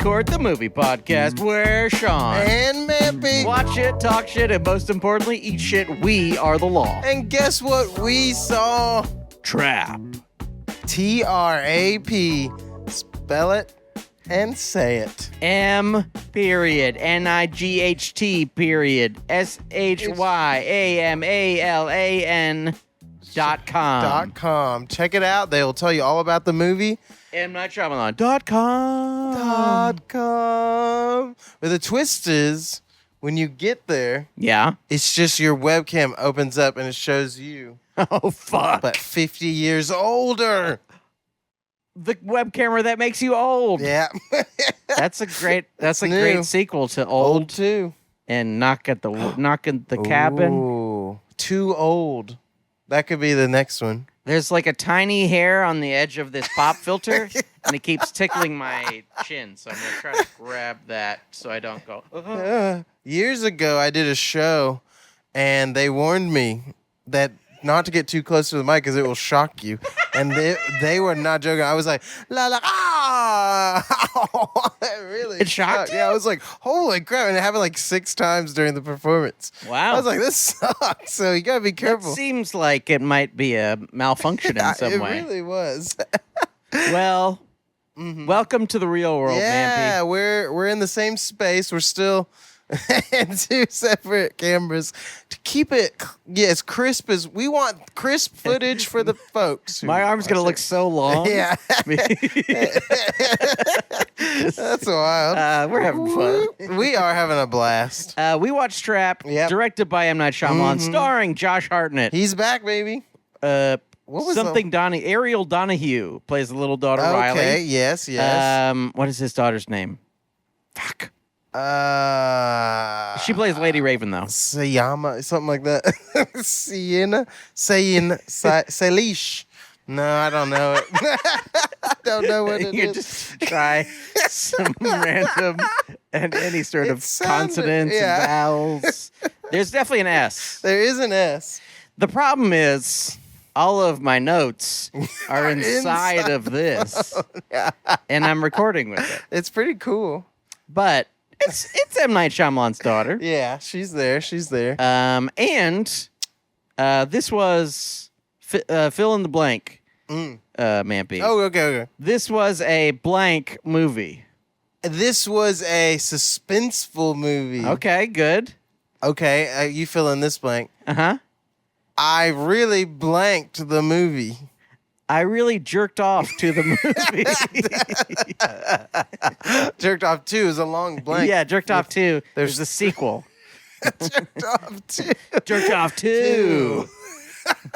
Court, the movie podcast where Sean And Mampy. watch it, talk shit, and most importantly, eat shit. We are the law. And guess what we saw? Trap. T-R-A-P. Spell it and say it. M period. N-I-G-H-T period. SHYAMALAN .com. Check it out. They will tell you all about the movie. MNightShyamalan.com. .com. But the twist is, when you get there, Yeah. it's just your webcam opens up and it shows you, Oh, fuck. but 50 years older. The web camera that makes you old. Yeah. That's a great new. great sequel to Old too. and knock at the cabin. Ooh, too old. That could be the next one. There's like a tiny hair on the edge of this pop filter, and it keeps tickling my chin. So I'm gonna try to grab that so I don't go. Years ago, I did a show, and they warned me that not to get too close to the mic because it will shock you. And they were not joking. I was like, la la ah! It really It shocked you? Yeah, I was like, holy crap! And it happened like 6 times during the performance. Wow. I was like, this sucks. So you gotta be It careful. seems like it might be a malfunction in some It way. really was. Well, welcome to the real world, Yeah, Mampy. we're in the same space. We're still in 2 separate cameras to keep it as crisp as we want. Crisp footage for the folks. My arm's gonna look so long. Yeah, that's wild. We're having fun. We are having a blast. We watched Trap, Yep. directed by M. Night Shyamalan, starring Josh Hartnett. He's back, baby. What was something Ariel Donahue plays the little daughter Okay, Riley. yes. What is his daughter's name? Fuck. She She plays Lady Raven though. Sayama, something like that. Salish. No, I don't know it. I don't know what it You is. just try some random and any sort It of sounded- consonants yeah. and vowels. There's definitely an S. There is an S. The problem is all of my notes are inside of this, and I'm recording with it. It's pretty cool. But it's M. Night Shyamalan's daughter. Yeah, she's there. She's there. And this was fill in the blank, Mampy. Oh, okay. This was a blank movie. This was a suspenseful movie. Okay, good. Okay, you fill in this blank. Uh-huh. I really blanked the movie. I really jerked off to the movie. Jerked off 2 is a long blank. Yeah, jerked off 2. There's- There's a sequel. Jerked off 2. Jerked off 2.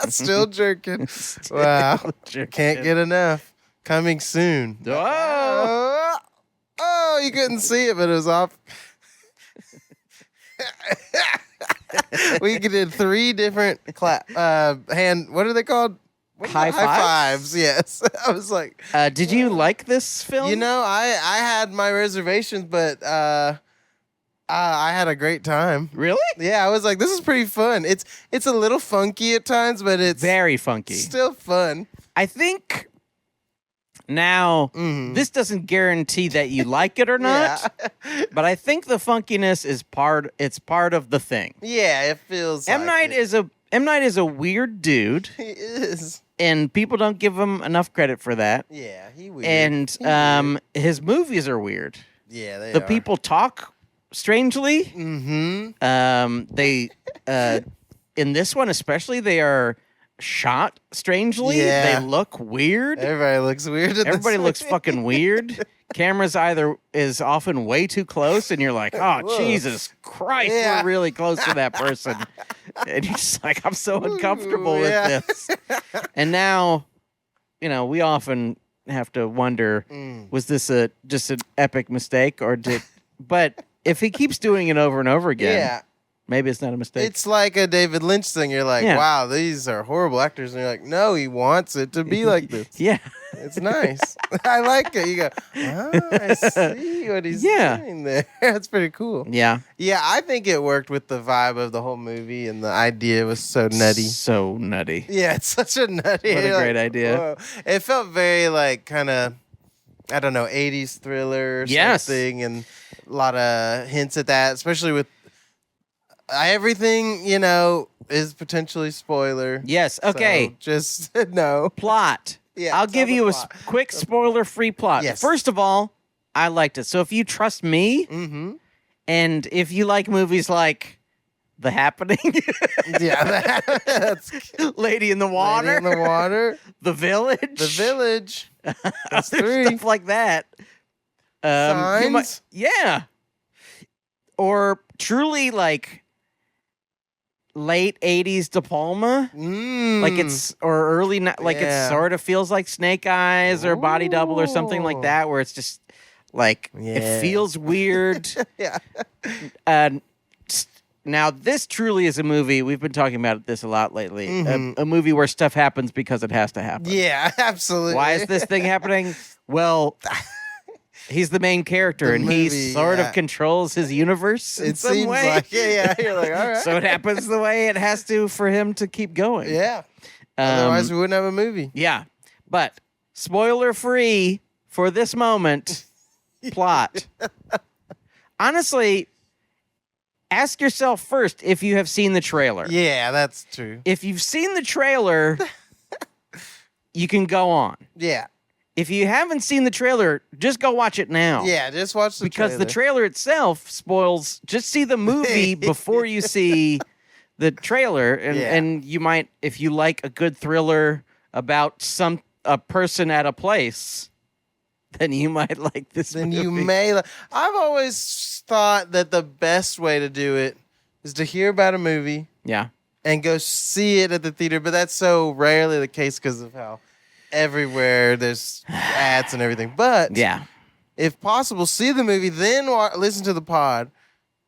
Still jerking. Wow. jerking. Can't get enough. Coming soon. Oh. Oh, you couldn't see it, but it was off. We did 3 different hand. What are they called? High fives. Yes. I was like, Did you like this film? you know, I had my reservations, but I had a great time. Really? Yeah, I was like, this is pretty fun. It's a little funky at times, but it's Very funky. still fun. I think now this doesn't guarantee that you like it or not, but I think the funkiness is part of the thing. Yeah, it feels M. like Night it. M. Night is a weird dude, He is. and people don't give him enough credit for that. Yeah, he weird. And He weird. his movies are weird. Yeah, they The are. people talk strangely. Mm-hmm. They in this one especially, they are shot strangely. Yeah. They look weird. Everybody looks weird. In Everybody this looks movie. fucking weird. Cameras is often way too close, and you're like, oh, Whoa. Jesus Christ, Yeah. we're really close to that person. And you're just like, I'm so uncomfortable yeah. with this. And now, we often have to wonder, was this just an epic mistake, but if he keeps doing it over and over again, Yeah. maybe it's not a mistake. It's like a David Lynch thing. You're like, Yeah. wow, these are horrible actors. And you're like, no, he wants it to be like this. Yeah. It's nice. I like it. You go, I see what he's Yeah. doing there. That's pretty cool. Yeah. Yeah, I think it worked with the vibe of the whole movie, and the idea was so nutty. So nutty. Yeah, it's such a nutty. What a you're great idea. whoa. It felt very like kind of I don't know, 80s thriller or Yes. something, and a lot of hints at that, especially with everything, is potentially spoiler. Yes. Okay. So just no. Plot. Yeah, I'll tell give the you a plot. quick spoiler-free plot. Yes. First of all, I liked it. So if you trust me, Mm-hmm. and if you like movies like The Happening, Yeah, that's Lady in the Water, Lady in the Water, The Village, The Village. That's other 3. stuff like that. You Signs? yeah. Or truly like late 80s De Palma. Like it's or early like Yeah. it sort of feels like Snake Eyes or Body Double or something like Ooh. that, where it's just like Yeah. it feels weird. Yeah. Now this truly is a movie. We've been talking about this a lot lately. Mhm. A movie where stuff happens because it has to happen. Yeah, absolutely. Why is this thing happening? Well, he's the main character, The and he movie, sort yeah. of controls his universe in It some seems way. like yeah. You're like, all right. So it happens the way it has to for him to keep going. Yeah. Um, Otherwise, we wouldn't have a movie. yeah. But spoiler free for this moment, plot. Honestly, ask yourself first if you have seen the trailer. Yeah, that's true. If you've seen the trailer, you can go on. Yeah. If you haven't seen the trailer, just go watch it now. Yeah, just watch the Because trailer. the trailer itself spoils. Just see the movie before you see the trailer, and Yeah. and you might, if you like a good thriller about a person at a place, then you might like this. Then movie. you may. I've always thought that the best way to do it is to hear about a movie Yeah. and go see it at the theater, but that's so rarely the case because of how everywhere there's ads and everything. But Yeah. if possible, see the movie, then listen to the pod,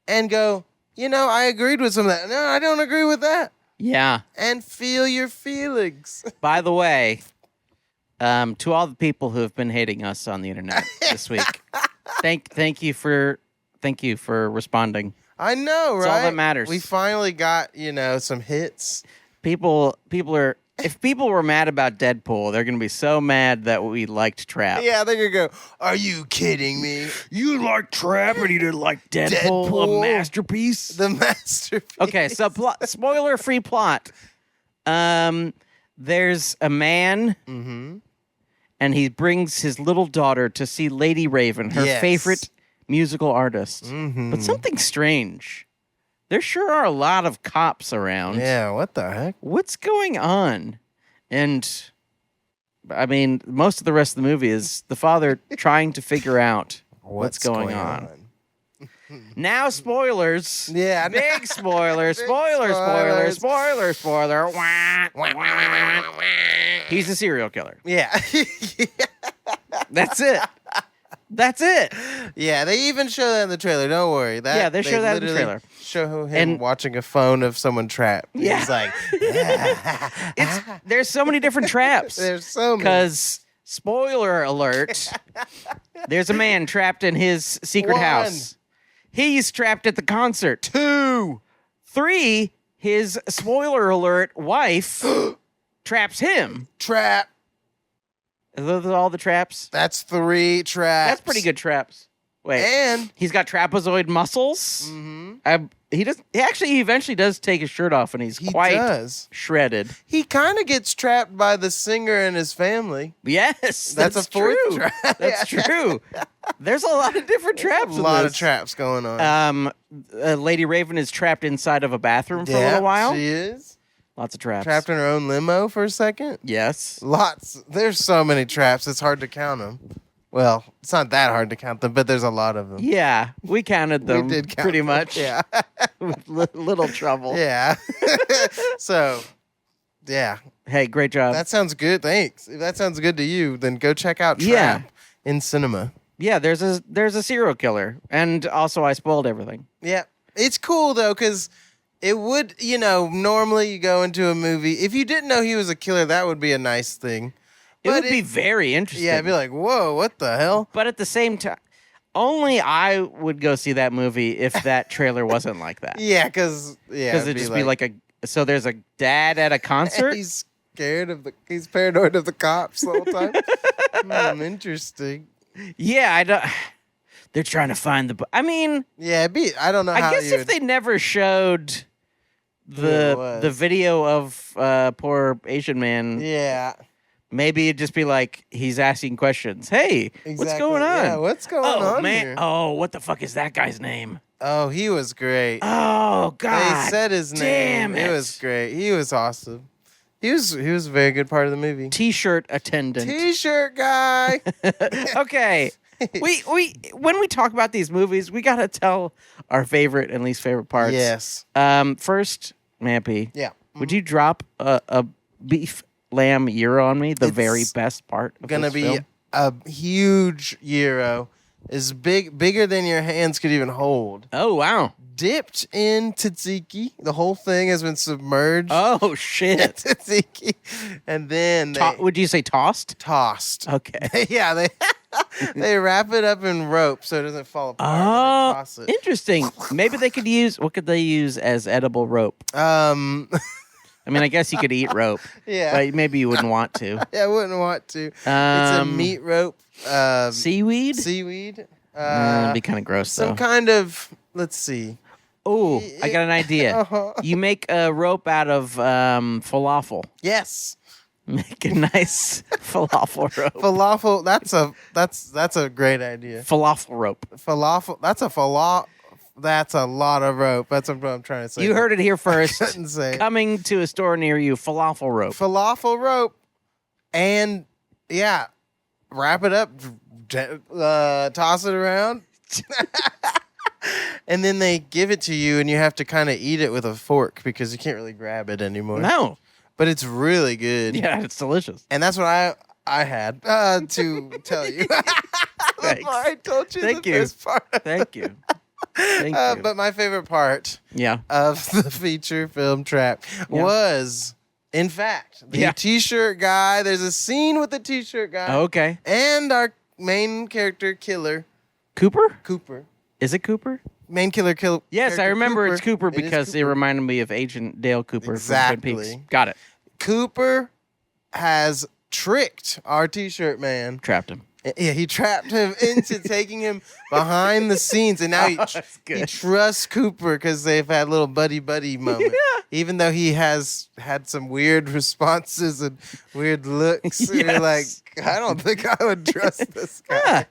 and go, I agreed with some of that. No, I don't agree with that. Yeah. And feel your feelings. By the way, to all the people who have been hating us on the internet this week, thank you for responding. I know, right? It's all that matters. We finally got, some hits. People are. If people were mad about Deadpool, they're going to be so mad that we liked Trap. Yeah, they're going to go, are you kidding me? You like Trap and you didn't like Deadpool, Deadpool. a masterpiece? The masterpiece. Okay, so spoiler-free plot. There's a man, Mm-hmm. and he brings his little daughter to see Lady Raven, her Yes. favorite musical artist. Mm-hmm. But something strange. There sure are a lot of cops around. Yeah, what the heck? What's going on? And I mean, most of the rest of the movie is the father trying to figure out what's going on. Now, spoilers. Yeah. Big spoilers. Big Spoiler, spoiler, spoilers. spoiler, spoiler. Wah, wah, wah, wah. He's a serial killer. Yeah. That's it. That's it. Yeah, they even show that in the trailer. Don't worry. Yeah, they show that in the literally trailer. Show him And- watching a phone of someone trapped. Yeah. He's like, There's so many different traps. there's so many. Because, spoiler alert, there's a man trapped in his secret 1. house. He's trapped at the concert. 2. 3, his spoiler alert wife traps him. Trap. Are those all the traps? That's 3 traps. That's pretty good traps. Wait, And he's got trapezoid muscles. mhm, He eventually does take his shirt off, and he's he quite does. shredded. He kind of gets trapped by the singer and his family. Yes, That's a 4th true. trap. That's true. There's a lot of different traps. A in lot of this. traps going on. Lady Raven is trapped inside of a bathroom for a Yeah, little while. She is. Lots of traps. Trapped in her own limo for a second. Yes. Lots. There's so many traps. It's hard to count them. Well, it's not that hard to count them, but there's a lot of them. Yeah, we counted them. We did count pretty them. much. Yeah. With little trouble. Yeah. So, yeah. Hey, great job. That sounds good. Thanks. If that sounds good to you, then go check out Trap Yeah. in cinema. Yeah, there's a serial killer, and also I spoiled everything. Yeah. It's cool, though, because it would, normally you go into a movie. If you didn't know he was a killer, that would be a nice thing. It But would be very interesting. Yeah, it'd be like, whoa, what the hell? But at the same time, only I would go see that movie if that trailer wasn't like that. Yeah, because Because it'd just be like so there's a dad at a concert. He's paranoid of the cops the whole time. Interesting. Yeah, I don't. They're trying to find the. I mean, Yeah, I don't know how I guess you if they never showed it the was. video of poor Asian man, Yeah, maybe it'd just be like he's asking questions. Hey, exactly. what's going on? Yeah, what's going on man. here? Oh, what the fuck is that guy's name? Oh, he was great. Oh They God. said his damn name. it. It was great. He was awesome. He was a very good part of the movie. T-shirt attendant. T-shirt guy. Okay. we when we talk about these movies, we gotta tell our favorite and least favorite parts. Yes. First, Mampy. Yeah. Would you drop a beef lamb gyro on me? The It's very best part of Gonna this be film? a huge gyro, as bigger than your hands could even hold. Oh wow. Dipped in tzatziki. The whole thing has been submerged Oh in shit. tzatziki, and then they Would you say tossed? tossed. Okay. Yeah, they wrap it up in rope so it doesn't fall apart. when Oh, they toss it. interesting. Maybe they could use what could they use as edible rope? I mean, I guess you could eat rope, yeah, but maybe you wouldn't want to. yeah, I wouldn't want to. It's a meat rope. Seaweed. Seaweed. It'd be kind of gross Some though. kind of. Let's see. Oh, I got an idea. Uh-huh. You make a rope out of falafel. Yes, Make a nice falafel rope. falafel. That's a great idea. Falafel rope. Falafel. That's a lot of rope. That's what I'm trying to say. You heard it here first. Couldn't say it. Coming to a store near you, falafel rope. Falafel rope, and yeah, wrap it up, toss it around, and then they give it to you, and you have to kind of eat it with a fork because you can't really grab it anymore. No. But it's really good. Yeah, it's delicious. And that's what I had to tell you. Thanks. I told you Thank the you. best part. Thank you. Thank you. But my favorite part Yeah. of the feature film Trap was, in fact, the T-shirt guy. There's a scene with the T-shirt guy. Okay. And our main character killer, Cooper? Is it Cooper? Main killer. Yes, I character remember it's Cooper It is because it Cooper. reminded me of Agent Dale Cooper Exactly. from Twin Peaks. Got it. Cooper has tricked our T-shirt man. Trapped him. Yeah, he trapped him into taking him behind the scenes, and now he trusts Cooper because they've had little buddy moment. Yeah. Even though he has had some weird responses and weird looks, and you're like, I don't think I would trust this guy.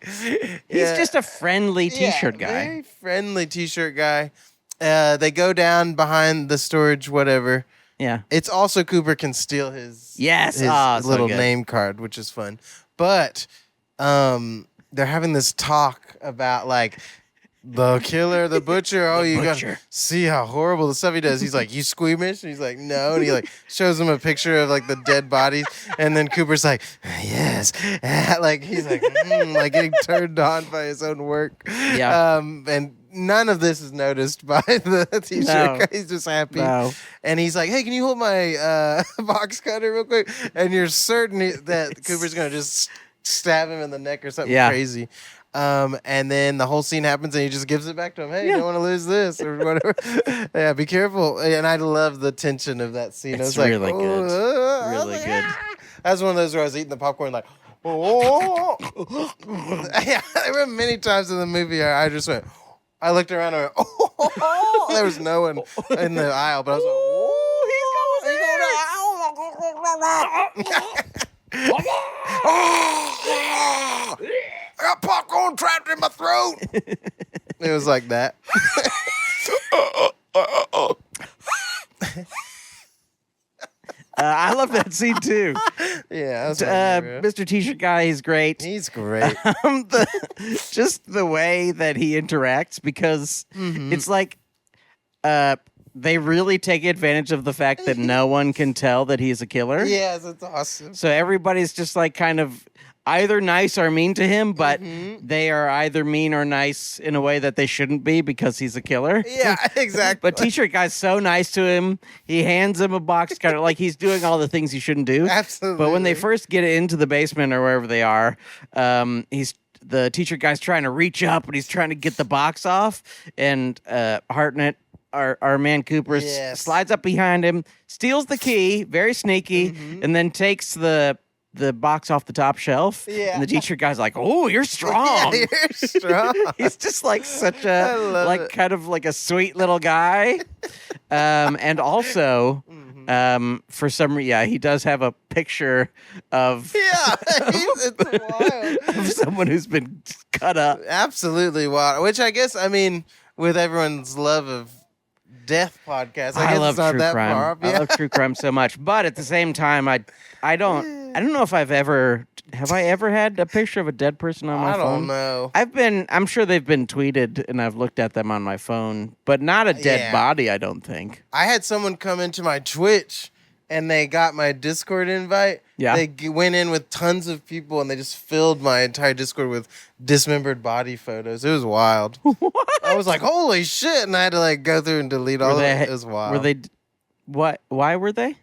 He's just a friendly T-shirt guy. Very friendly T-shirt guy. They go down behind the storage, whatever. Yeah. It's also Cooper can steal his Yes. his Oh, so little good. name card, which is fun. But they're having this talk about like the killer, the butcher. Oh, you butcher. gotta see how horrible the stuff he does. He's like, you squeamish? And he's like, no. And he like shows him a picture of like the dead bodies. And then Cooper's like, yes. Like he's like, like getting turned on by his own work. Yeah. And none of this is noticed by the T-shirt No. guy. He's just happy. No. And he's like, hey, can you hold my box cutter real quick? And you're certain that Cooper's going to just stab him in the neck or something crazy. And then the whole scene happens and he just gives it back to him. Hey, you don't want to lose this or whatever. Yeah, be careful. And I love the tension of that scene. It's I was really like, good. Really good. That's one of those where I was eating the popcorn like, oh. Yeah, there were many times in the movie I just went, I looked around and I went, oh. There was no one in the aisle, but I was like, I got popcorn trapped in my throat. It was like that. I love that scene too. Yeah, that's my favorite. Mr. T-shirt guy, he's great. He's great. Just the way that he interacts, because it's like they really take advantage of the fact that no one can tell that he's a killer. Yes, it's awesome. So everybody's just like kind of either nice or mean to him, but they are either mean or nice in a way that they shouldn't be because he's a killer. Yeah, exactly. But T-shirt guy's so nice to him. He hands him a box cutter, like he's doing all the things he shouldn't do. Absolutely. But when they first get into the basement or wherever they are, the T-shirt guy's trying to reach up and he's trying to get the box off, and Hartnett, our man Cooper, slides up behind him, steals the key, very sneaky, and then takes the the box off the top shelf. Yeah. And the teacher guy's like, "Oh, you're strong." Yeah, you're strong. He's just like such I a love like it. kind of like a sweet little guy. And also, for some reason, he does have a picture of Yeah, it's wild. of someone who's been cut up. Absolutely wild. Which I guess, I mean, with everyone's love of death podcasts, I guess love it's not true that crime. far off. I Yeah. love true crime so much, but at the same time, I don't know if I've ever had a picture of a dead person on my I phone. don't know. I'm sure they've been tweeted and I've looked at them on my phone, but not a dead Yeah. body, I don't think. I had someone come into my Twitch and they got my Discord invite. Yeah. They went in with tons of people and they just filled my entire Discord with dismembered body photos. It was wild. What? I was like, holy shit. And I had to like go through and delete all of it. It was wild. Were they what why were they?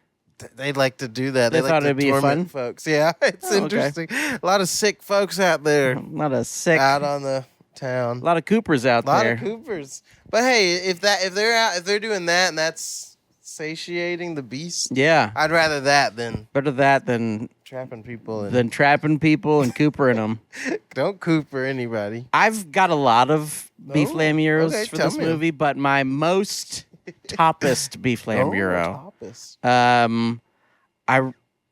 They like to do that. They like thought to it'd be torment fun? folks. Yeah, it's Oh, okay. interesting. A lot of sick folks out there Not a sick out on the town. a lot of Coopers out A lot there. of Coopers. But hey, if they're doing that and that's satiating the beast, Yeah. I'd rather that than Better that than trapping people and trapping people and coopering them. don't Cooper anybody. I've got a lot of beef Oh, lambureos okay, for tell this me. movie, but my most toppest beef lamburo. Tapas.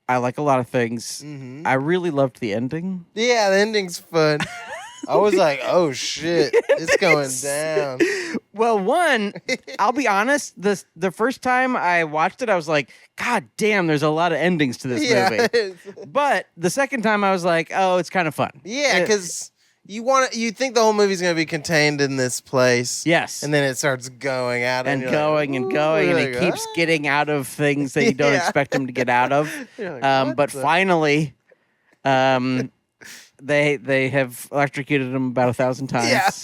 I like a lot of things. Mhm. I really loved the ending. Yeah, the ending's fun. I was like, oh shit, it's going ending's- down. Well, one, I'll be honest, the first time I watched it, I was like, God damn, there's a lot of endings to this movie. But the second time I was like, oh, it's kind of fun. Yeah, because you think the whole movie's gonna be contained in this place. Yes. And then it starts going out And you're going like, and "Ooh," going, and you're it like, keeps "Ah." getting out of things that you don't Yeah. expect him to get out of. You're like, "What But the-" finally, they have electrocuted him about 1,000 times.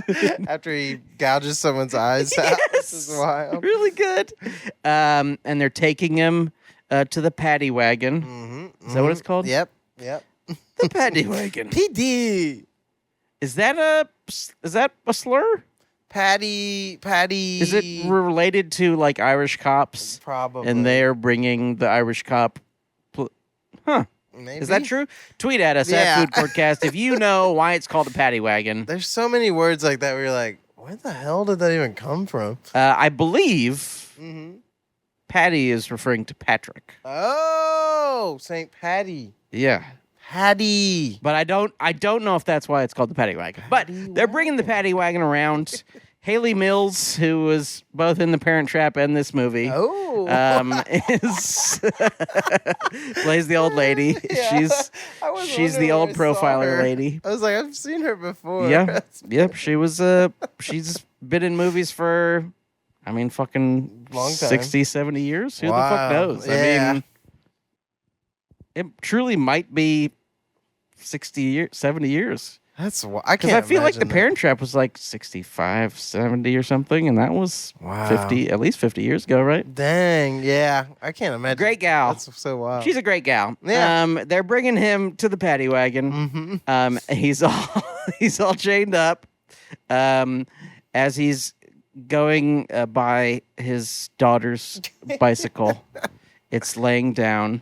Yeah. After he gouges someone's eyes out. This is wild. Really good. And they're taking him to the paddy wagon. Mm-hmm, Is that what it's called? Yep. The paddy wagon. PD. Is that a slur? Patty. Is it related to like Irish cops? Probably. And they're bringing the Irish cop. Huh. Maybe? Is that true? Tweet at us Yeah. at Food Courtcast if you know why it's called a paddy wagon. There's so many words like that where you're like, where the hell did that even come from? I believe Mm-hmm. Patty is referring to Patrick. Oh, St. Patty. Yeah. Patty. But I don't know if that's why it's called the paddy wagon. But they're bringing the paddy wagon around. Haley Mills, who was both in The Parent Trap and this movie, Oh. is plays the old lady. Yeah. I was She's wondering the old where I saw profiler her. lady. I was like, I've seen her before. Yeah, yep. She was she's been in movies for, I mean, fucking Long time. 60, 70 years. Who the Wow. fuck knows? Yeah. I mean, it truly might be 60 years, 70 years. That's I Because can't. I feel like The imagine that. Parent Trap was like 65, 70 or something, and that was Wow. 50, at least 50 years ago, right? Dang, yeah, I can't imagine. Great gal. That's so wild. She's a great gal. Yeah. They're bringing him to the paddy wagon. Mm-hmm. He's all chained up. As he's going by his daughter's bicycle, it's laying down,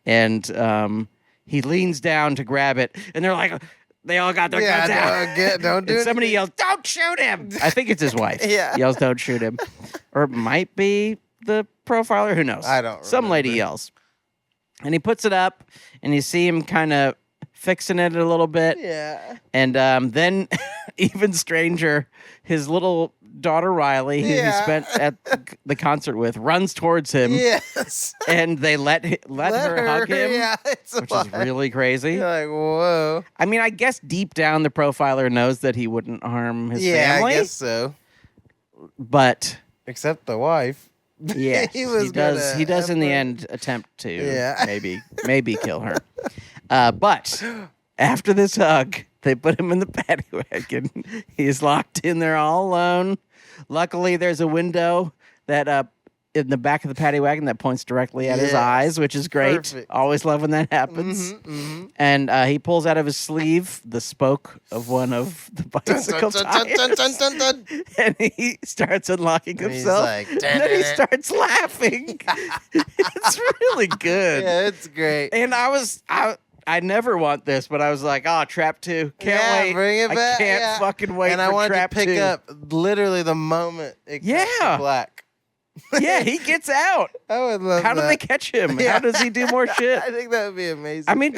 and he leans down to grab it, and they're like, they all got their guns out. Don't do And it. somebody yells, "Don't shoot him!" I think it's his wife. Yeah. Yells, "Don't shoot him," or it might be the profiler. Who knows? I don't Some lady remember. yells, and he puts it up, and you see him kind of fixing it a little bit. Yeah. And then, even stranger, his little daughter Riley, who he Yeah. spent at the concert with, runs towards him, Yes. and they let her hug him, Yeah, it's which is wild. really crazy. You're like, whoa. I mean, I guess deep down the profiler knows that he wouldn't harm his Yeah, family, I guess so. but Except the wife. yeah, He was does. gonna He does in the have her- end attempt to Yeah. maybe kill her. But after this hug, they put him in the paddy wagon. He's locked in there all alone. Luckily, there's a window that in the back of the paddy wagon that points directly at his eyes, which is great. Perfect. Always love when that happens. And he pulls out of his sleeve the spoke of one of the bicycle tires. And he starts unlocking himself. Like, and then he starts laughing. It's really good. Yeah, it's great. And I never want this, but I was like, oh, Trap 2. Can't wait. Bring it back. I can't fucking wait and for I wanted Trap to pick 2. up literally the moment it got black. Yeah, he gets out. I would love How that. do they catch him? Yeah. How does he do more shit? I think that would be amazing. I mean,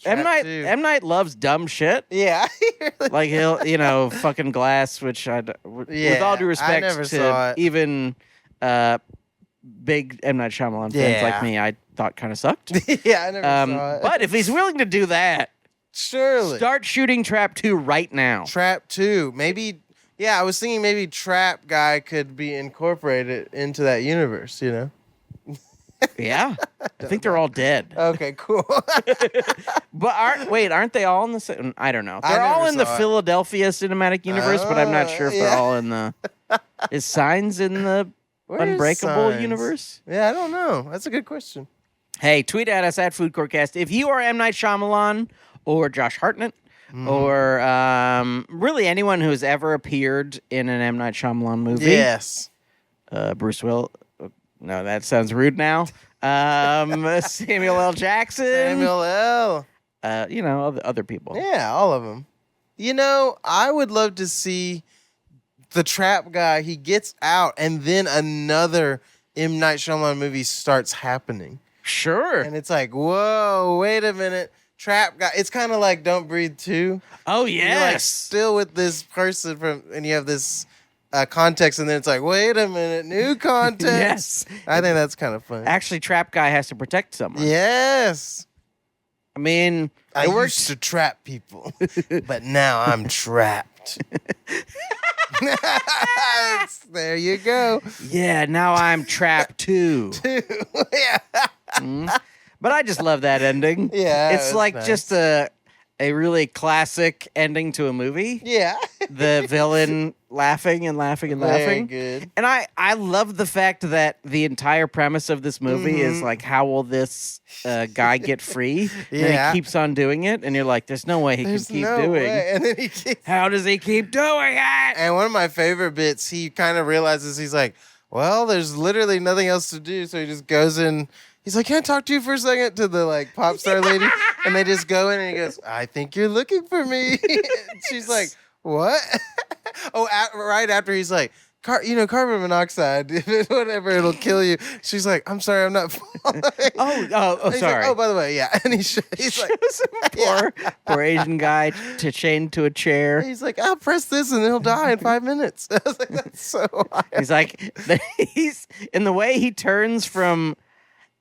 M. Night loves dumb shit. Yeah. Like he'll, fucking Glass, which with all due respect never to saw it. even big M. Night Shyamalan fans like me, I thought kind of sucked. Yeah, I never saw it. But if he's willing to do that, surely. start shooting Trap 2 right now. Trap 2. Maybe, yeah, I was thinking maybe Trap Guy could be incorporated into that universe, Yeah. I think they're all dead. Okay, cool. But aren't they all in the same? I don't know. They're never all in the saw it. Philadelphia cinematic universe, but I'm not sure if they're yeah. all in the. Is Signs in the Where is Unbreakable Signs? universe? Yeah, I don't know. That's a good question. Hey, tweet at us at FoodCourtcast if you are M. Night Shyamalan or Josh Hartnett or really anyone who's ever appeared in an M. Night Shyamalan movie. Yes. Bruce Will. No, that sounds rude now. Samuel L. Jackson. Samuel L. Other people. Yeah, all of them. I would love to see the Trap Guy. He gets out, and then another M. Night Shyamalan movie starts happening. Sure. And it's like, whoa, wait a minute. Trap Guy. It's kind of like Don't Breathe 2. Oh, You're yes. like still with this person and you have this context, and then it's like, wait a minute, new context. Yes. I think that's kind of fun. Actually, Trap Guy has to protect someone. Yes. I mean, I it used works. to trap people, but now I'm trapped. There you go. Yeah, now I'm trapped too. Yeah. But I just love that ending. Yeah, It's it's like nice. just a really classic ending to a movie. Yeah. The villain laughing and laughing and Very laughing. good. And I love the fact that the entire premise of this movie is Mm-hmm. like, how will this guy get free? And Yeah. he keeps on doing it, and you're like, there's no way he There's can keep no doing. way. And then he keeps. How does he keep doing it? And one of my favorite bits, he kind of realizes he's like, well, there's literally nothing else to do, so he just goes in. He's like, can I talk to you for a second? To the like pop star lady. And they just go in and he goes, I think you're looking for me. And she's like, what? Right after he's like, carbon monoxide, whatever, it'll kill you. She's like, I'm sorry, I'm not following. Oh, And he's sorry. like, by the way, yeah. And he's like, poor Asian guy chained to a chair. he's like, I'll press this and he'll die in 5 minutes. I was like, that's so wild. He's like, he's in the way he turns from.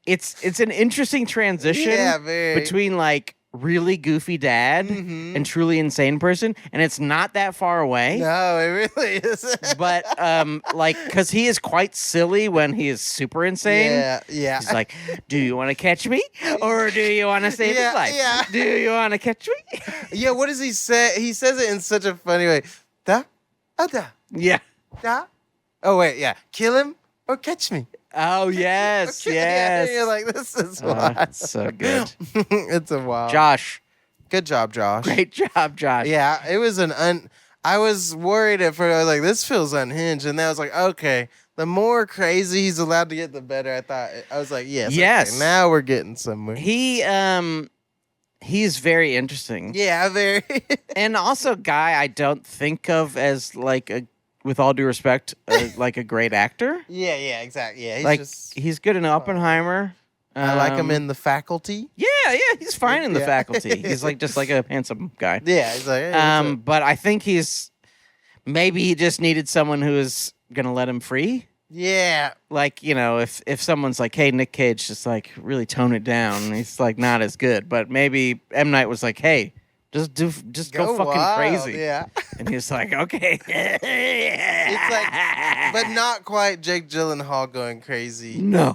It's an interesting transition Yeah, very. between like really goofy dad and truly insane person, and it's not that far away. No, it really is. But because he is quite silly when he is super insane. Yeah. He's like, do you want to catch me? Or do you want to save his life? Yeah. Do you want to catch me? Yeah, what does he say? He says it in such a funny way. Da, da, Yeah. da. Oh, wait, yeah. Kill him or catch me. Oh, yes, Okay, yes. You're like, this is wild. It's so good. It's a wild. Josh, Good job, Josh. great job, Josh. Yeah, it was I was worried at first. I was like, this feels unhinged. And then I was like, okay, the more crazy he's allowed to get, the better. I was like, yes. Yes. Okay, now we're getting somewhere. He's very interesting. Yeah, very. And also guy I don't think of as like with all due respect, like a great actor. yeah, exactly. Yeah, He's good in Oppenheimer. I like him in The Faculty. Yeah, he's fine in The Yeah. Faculty. He's like just like a handsome guy. Yeah, he's like, hey, what's up? But I think maybe he just needed someone who is gonna let him free. Yeah. Like, if someone's like, hey, Nick Cage, just like really tone it down, and he's like not as good. But maybe M. Night was like, hey, just go fucking wild. crazy. Yeah. And he's like, okay. It's like, but not quite Jake Gyllenhaal going crazy. No.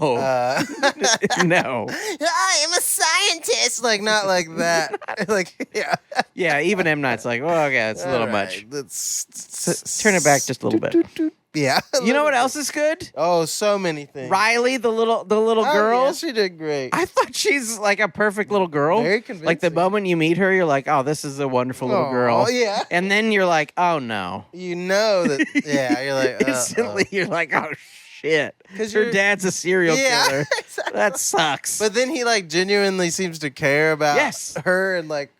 No. I am a scientist. Like, not like that. Like, yeah. Yeah, even M. Night's like, well, okay, it's a little much. Let's Turn it back just a little bit. Yeah. You know what else is good? Oh, so many things. Riley, the little girl. Yeah, she did great. I thought she's like a perfect little girl. Very convincing. Like the moment you meet her, you're like, oh, this is a wonderful little girl. Oh, yeah. And then you're like, oh no. You know that. Yeah, you're like, Instantly, you're like, oh shit. Because her dad's a serial killer. Exactly. That sucks. But then he like genuinely seems to care about her and like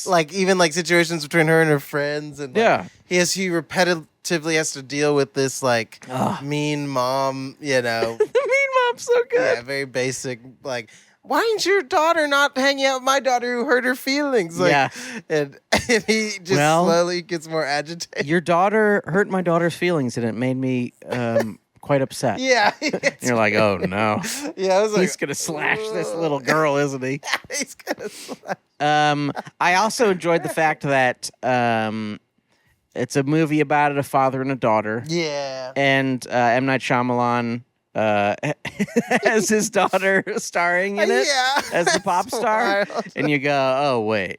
like even like situations between her and her friends and like, he repetitively has to deal with this like mean mom, you know. The mean mom's so good. Yeah, very basic like. Why ain't your daughter not hanging out with my daughter who hurt her feelings? Like, and he just slowly gets more agitated. Your daughter hurt my daughter's feelings, and it made me quite upset. Yeah. You're like, oh no. Yeah, I was like, he's gonna slash this little girl, isn't he? He's gonna slash. I also enjoyed the fact that it's a movie about a father and a daughter. Yeah. And M. Night Shyamalan as his daughter starring in it as the pop star. And you go, oh wait.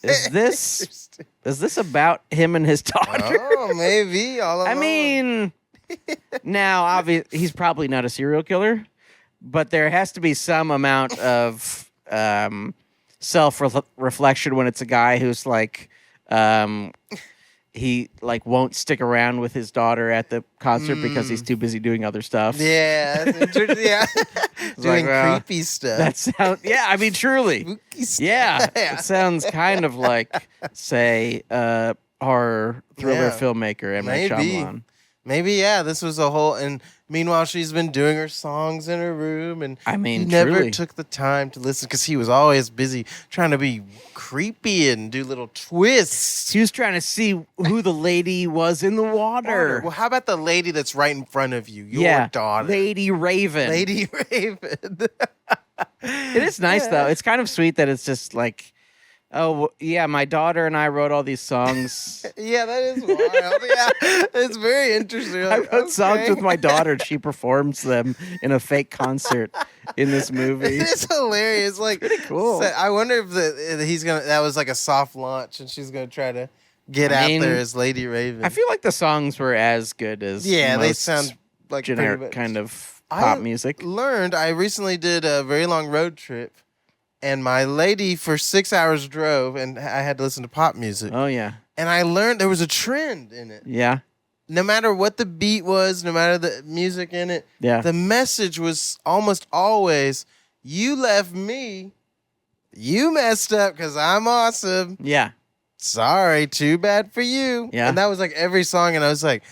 Is this about him and his daughter? Oh, maybe. All along. I mean, now obviously he's probably not a serial killer, but there has to be some amount of self-reflection when it's a guy who's like he like won't stick around with his daughter at the concert because he's too busy doing other stuff. Yeah, doing creepy stuff. That sounds I mean truly. Spooky stuff. Yeah, it sounds kind of like say horror thriller filmmaker M. Night Shyamalan. Maybe, this was a whole... And meanwhile, she's been doing her songs in her room. And I mean, he never truly took the time to listen because he was always busy trying to be creepy and do little twists. He was trying to see who the lady was in the water. Well, how about the lady that's right in front of you? Your daughter. Lady Raven. Lady Raven. It is nice, though. It's kind of sweet that it's just like... Oh, yeah, my daughter and I wrote all these songs. Yeah, that is wild. It's very interesting. Like, I wrote songs with my daughter, and she performs them in a fake concert in this movie. It's hilarious. Like, pretty cool. So I wonder if that was like a soft launch, and she's going to try to get out there as Lady Raven. I feel like the songs were as good as they sound like generic kind of pop music. I recently did a very long road trip. And my lady for 6 hours drove, and I had to listen to pop music. Oh, yeah. And I learned there was a trend in it. Yeah. No matter what the beat was, no matter the music in it, the message was almost always, you left me, you messed up because I'm awesome. Yeah. Sorry, too bad for you. Yeah. And that was like every song, and I was like,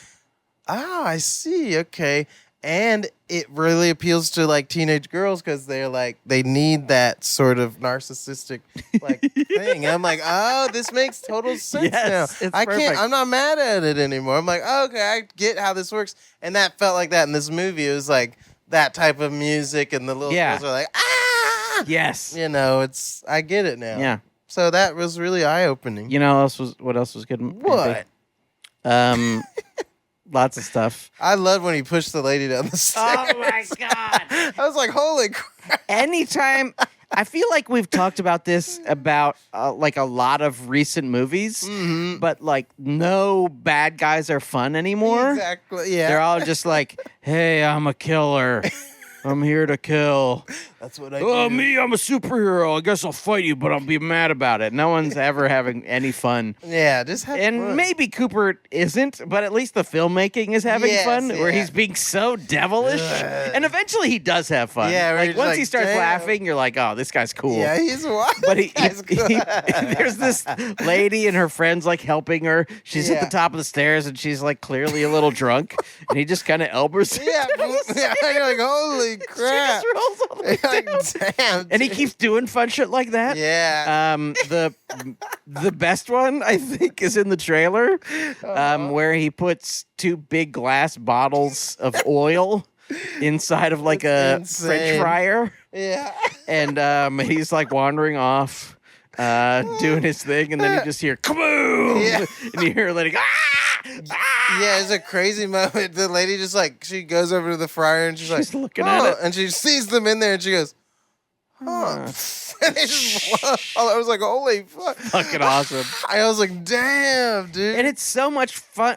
I see, okay. And it really appeals to like teenage girls because they're like they need that sort of narcissistic like thing. And I'm like, oh, this makes total sense now. I'm not mad at it anymore. I'm like, oh, okay, I get how this works. And that felt like that in this movie. It was like that type of music, and the little girls are like, ah, yes, you know, I get it now. Yeah. So that was really eye opening. You know, what else was good? What? Lots of stuff. I loved when he pushed the lady down the stairs. Oh my God. I was like, holy crap. Anytime, I feel like we've talked about this about like a lot of recent movies, but like no bad guys are fun anymore. Exactly, yeah. They're all just like, hey, I'm a killer. I'm here to kill. That's what I do. Oh, me, I'm a superhero. I guess I'll fight you, but I'll be mad about it. No one's ever having any fun. Yeah, just have fun. And maybe Cooper isn't, but at least the filmmaking is having fun, where he's being so devilish. And eventually he does have fun. Yeah, like once he starts laughing, you're like, oh, this guy's cool. Yeah, he's wild. But there's this lady and her friends like helping her. She's at the top of the stairs and she's like clearly a little drunk. And he just kind of elbows her. Yeah, you're like, holy crap. She just rolls all the way down. Damn, and he keeps doing fun shit like that. Yeah. The best one I think is in the trailer, where he puts 2 big glass bottles of oil inside of like a French fryer. Yeah. And he's like wandering off, doing his thing, and then you just hear kaboom, and you hear a lady go, Yeah, it's a crazy moment. The lady just like, she goes over to the fryer and she's like, looking at it. And she sees them in there and she goes, huh. And I was like, holy fuck. Fucking awesome. I was like, damn, dude. And it's so much fun.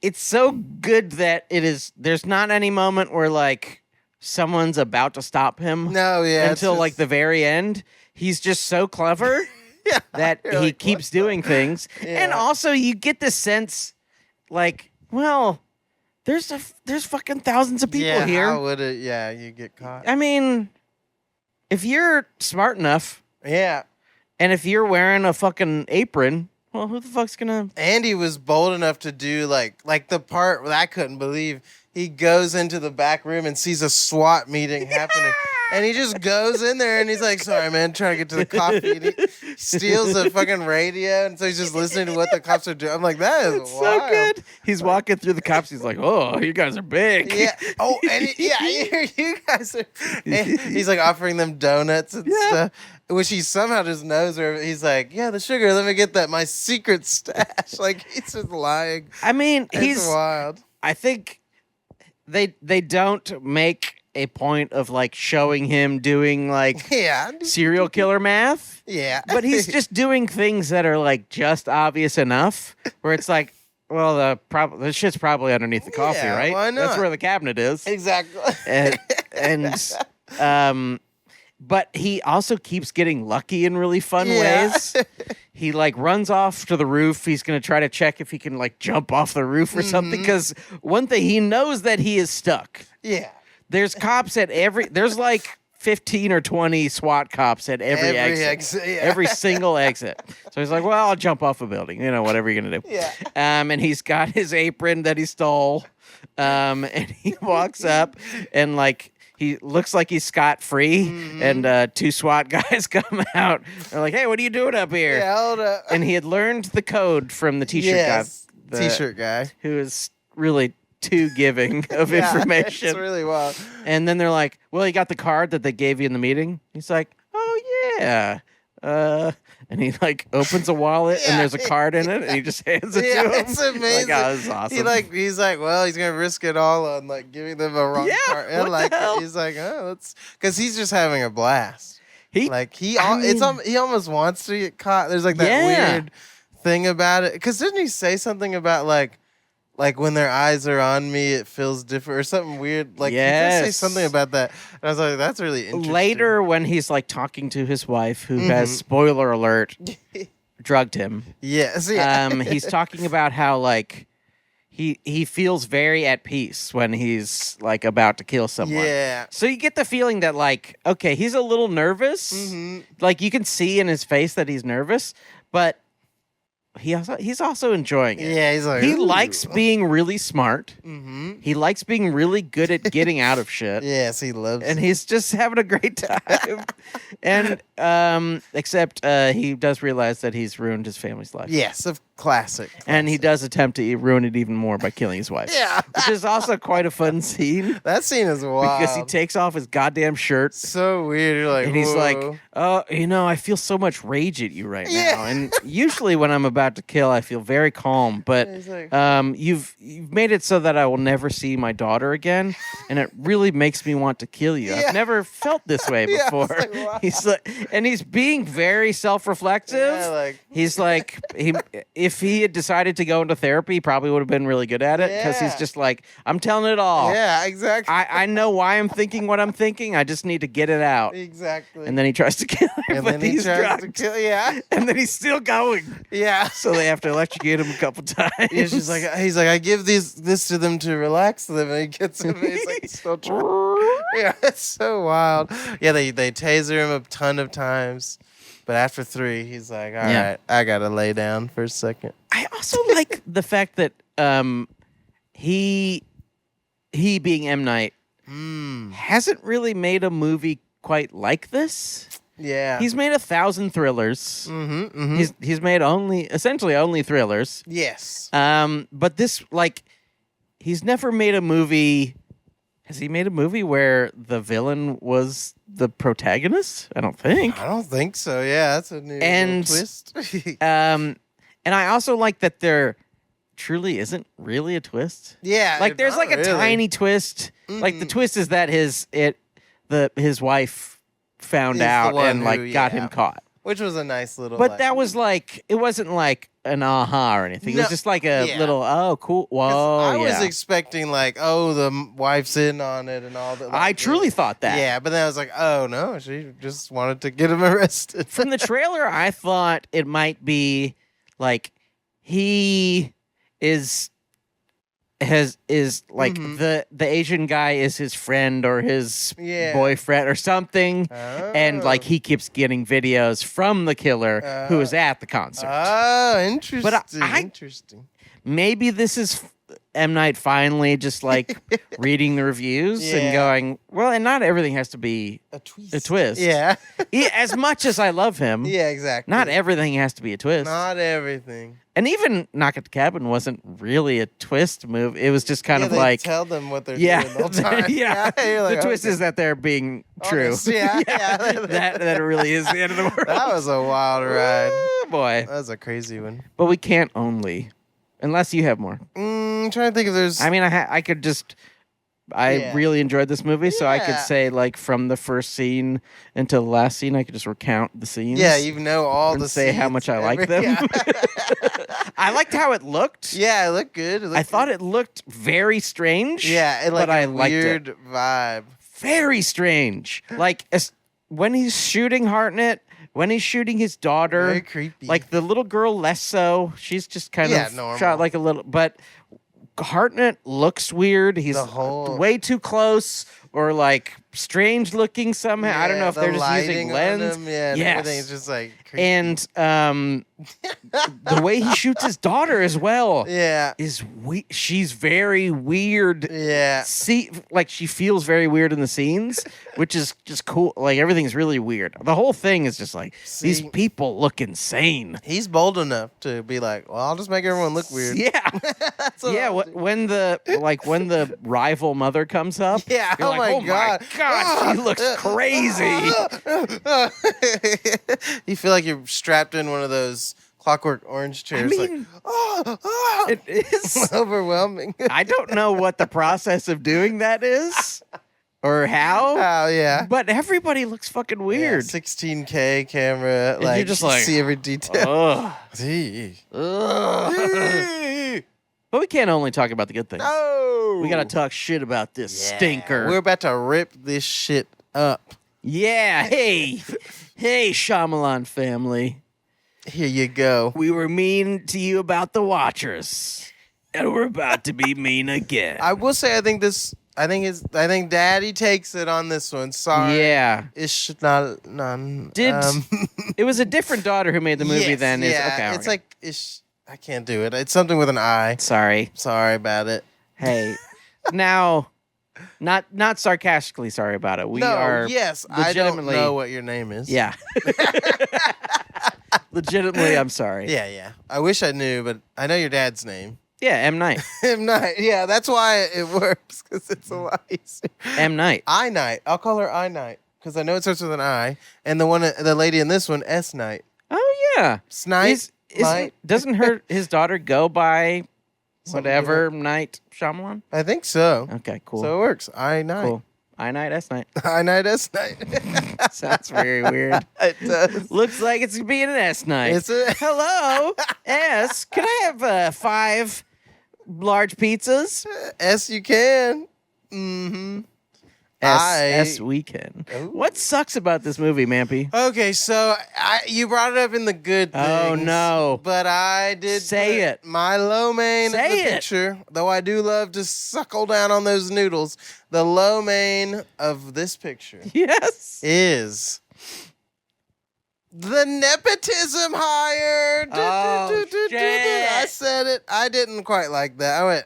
it's so good that there's not any moment where like someone's about to stop him. No, yeah. Until like the very end. He's just so clever that he like, keeps doing things. Yeah. And also you get the sense like, well, there's fucking thousands of people here. How would it? Yeah, you get caught. I mean, if you're smart enough, Yeah. and if you're wearing a fucking apron, well, who the fuck's gonna? Andy was bold enough to do like the part that I couldn't believe. He goes into the back room and sees a SWAT meeting happening. And he just goes in there and he's like, sorry, man, trying to get to the coffee. And he steals the fucking radio. And so he's just listening to what the cops are doing. I'm like, that is It's wild. so good. He's walking through the cops. He's like, oh, you guys are big. Yeah. Oh, and you guys are. And he's like offering them donuts and stuff, which he somehow just knows. Or he's like, yeah, the sugar. Let me get that. My secret stash. Like he's just lying. I mean, It's wild. I think they don't make a point of like showing him doing like serial killer math. Yeah. But he's just doing things that are like just obvious enough where it's like, well, the shit's probably underneath the coffee, Yeah, right? why not? That's where the cabinet is. Exactly. But he also keeps getting lucky in really fun Yeah. ways. He like runs off to the roof. He's going to try to check if he can like jump off the roof or something. Because one thing, he knows that he is stuck. Yeah. There's cops at there's like 15 or 20 SWAT cops at every exit. Every single exit. So he's like, well, I'll jump off a building. You know, whatever you're going to do. Yeah. And he's got his apron that he stole. And he walks up and like, he looks like he's scot-free, and two SWAT guys come out. They're like, hey, what are you doing up here? Yeah, hold up. And he had learned the code from the T-shirt guy. T-shirt guy. Who is really too giving of information. It's really wild. And then they're like, well, you got the card that they gave you in the meeting? He's like, oh, yeah. And he like opens a wallet and there's a card in it and he just hands it to him. It's amazing. Like, oh, this is awesome. He's like, well, he's gonna risk it all on like giving them a wrong card. And what the hell? He's like, oh, that's because he's just having a blast. He almost wants to get caught. There's like that weird thing about it. Because didn't he say something about like when their eyes are on me, it feels different or something weird. Like he did say something about that. And I was like, that's really interesting. Later, when he's like talking to his wife, who has, spoiler alert, drugged him. Yes. He's talking about how like he feels very at peace when he's like about to kill someone. Yeah. So you get the feeling that like, okay, he's a little nervous. Like you can see in his face that he's nervous, but he's also enjoying it. Yeah, he's like, he ooh. likes being really smart. He likes being really good at getting out of shit. Yes, he loves And it. he's just having a great time. And except he does realize that he's ruined his family's life. Yes, of classic. And he does attempt to ruin it even more by killing his wife. Yeah. Which is also quite a fun scene. That scene is wild. Because he takes off his goddamn shirt. So weird. You're like, And he's like, whoa. oh, I feel so much rage at you right now. And usually when I'm about to kill, I feel very calm. But He's like- you've made it so that I will never see my daughter again. And it really makes me want to kill you. Yeah. I've never felt this way Yeah, I before. was like, wow. He's like, and he's being very self-reflective. Yeah, like- He's like, if he had decided to go into therapy, he probably would have been really good at it. Because he's Yeah. just like, I'm telling it all. Yeah, exactly. I know why I'm thinking what I'm thinking. I just need to get it out. Exactly. And then he tries to kill her, And but then he he's tries drugged. to kill. Yeah. And then he's still going. Yeah. So they have to electrocute him a couple times. He's just like, I give this to them to relax them, and he gets him. And he's like, still trying. Yeah, it's so wild. Yeah, they taser him a ton of times, but after 3, he's like, all right, I gotta lay down for a second. I also like the fact that he being M. Night hasn't really made a movie quite like this. Yeah. He's made 1,000 thrillers. He's made essentially only thrillers. Yes. But this, like, he's never made a movie. Has he made a movie where the villain was the protagonist? I don't think. I don't think so. Yeah, that's a new little twist. And I also like that there truly isn't really a twist. Yeah. Like there's not like a really. tiny twist. Like the twist is that his wife found He's the out one and like who, got him caught. Which was a nice little. But that was like, it wasn't like, an aha or anything. It was No, just like a yeah. little, oh, cool. 'Cause Whoa, I yeah. was expecting like, oh, the wife's in on it and all that. Like, I truly thought that. Yeah, but then I was like, oh no, she just wanted to get him arrested. From the trailer, I thought it might be like he is like the Asian guy is his friend or his boyfriend or something, and like he keeps getting videos from the killer who is at the concert. Oh, interesting. But interesting. Maybe this is M. Night finally just like reading the reviews and going, well, and not everything has to be a twist. A twist. Yeah. As much as I love him, Yeah, exactly. not everything has to be a twist. Not everything. And even Knock at the Cabin wasn't really a twist move. It was just kind of they like tell them what they're doing the whole time. yeah. You're like, The twist okay. is that they're being true. Honest. Yeah. that really is the end of the world. That was a wild ride. Oh, boy. That was a crazy one. But we can't only, unless you have more. I'm trying to think if there's. I mean, I could just. I really enjoyed this movie, so I could Yeah. say like from the first scene until the last scene, I could just recount the scenes. Yeah, you know all and the say how scenes, much I like them. Yeah. I liked how it looked. Yeah, it looked good. I thought it looked very strange. Yeah, but I liked weird it. vibe. Very strange. Like when he's shooting Hartnett, when he's shooting his daughter, Very creepy. like the little girl less so. She's just kind of normal. shot like a little, but Hartnett looks weird. He's The whole- way too close or like strange looking somehow. I don't know if the they're just using lighting on lens. him, and Yes. everything's just like creepy. And the way he shoots his daughter as well yeah, is she's very weird. yeah. Like she feels very weird in the scenes, which is just cool. Like everything's really weird. The whole thing is just like these people look insane. He's bold enough to be like, well, I'll just make everyone look weird. Yeah, That's what yeah. I'll do. When the rival mother comes up, Yeah, you're oh like, my oh God. my god, she looks crazy. You feel like you're strapped in one of those Clockwork Orange chairs. mean, like, It is. overwhelming. I don't know what the process of doing that is or how. Oh yeah. But everybody looks fucking weird. 16K camera, And like you're just like, see every detail. Ugh. Gee. Ugh. But we can't only talk about the good things. No. We gotta talk shit about this stinker. We're about to rip this shit up. Yeah, hey, Shyamalan family. Here you go. We were mean to you about the Watchers, and we're about to be mean again. I will say, I think Daddy takes it on this one. Sorry. Yeah. It's not none. It was a different daughter who made the movie yes, than is yeah, okay. it's like I can't do it. It's something with an I. Sorry. Sorry about it. Hey, now, not sarcastically sorry about it. We are yes, I don't legitimately know what your name is. Yeah. Legitimately, I'm sorry. Yeah. I wish I knew, but I know your dad's name. Yeah, M. Night. M. Night. Yeah, that's why it works, because it's a lot easier. M. Night. I Night. I'll call her I Night, because I know it starts with an I. And the lady in this one, S Night. Oh, yeah. Snight. Doesn't his daughter go by Something whatever Night Shyamalan? I think so. Okay, cool. So it works. I Night. Cool. I Night, S Night. I Night, S Night. Sounds very weird. It does. Looks like it's being an S Night. It's a- Hello, S. Can I have 5 large pizzas? S you can. Mm-hmm. S we can. Ooh. What sucks about this movie, Mampy? Okay, so you brought it up in the good things. Oh, no. But I did Say put it. my lo mein Say in the it. picture, though I do love to suckle down on those noodles. The lo mein of this picture Yes. is the nepotism hire. Oh, shit. I said it. I didn't quite like that. I went,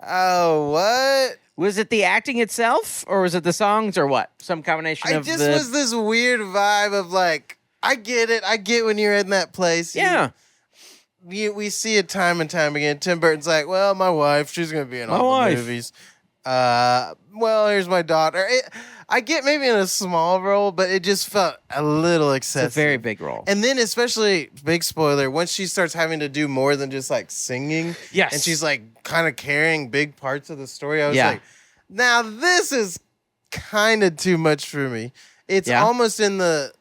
oh, what? Was it the acting itself, or was it the songs, or what? Some combination I of just the... was this weird vibe of like, I get it. I get when you're in that place. Yeah. We see it time and time again. Tim Burton's like, well, my wife, she's going to be in My all wife. the movies. Well, here's my daughter. I get maybe in a small role, but it just felt a little excessive. It's a very big role. And then especially, big spoiler, once she starts having to do more than just like singing. Yes. And she's like kind of carrying big parts of the story. I was Yeah. like, now this is kind of too much for me. It's Yeah. almost in the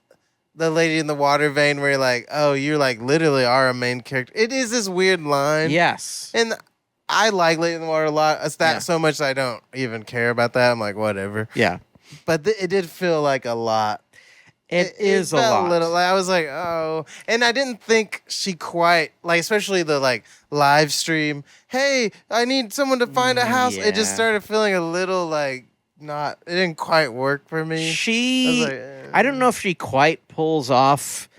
the lady in the water vein where you're like, oh, you're like literally are a main character. It is this weird line. Yes. And I like Lady in the Water a lot. It's that so much that I don't even care about that. I'm like, whatever. Yeah. But it did feel like a lot. It is a lot. I was like, oh. And I didn't think she quite, like, especially the, like, live stream. Hey, I need someone to find a house. Yeah. It just started feeling a little, like, it didn't quite work for me. I don't know if she quite pulls off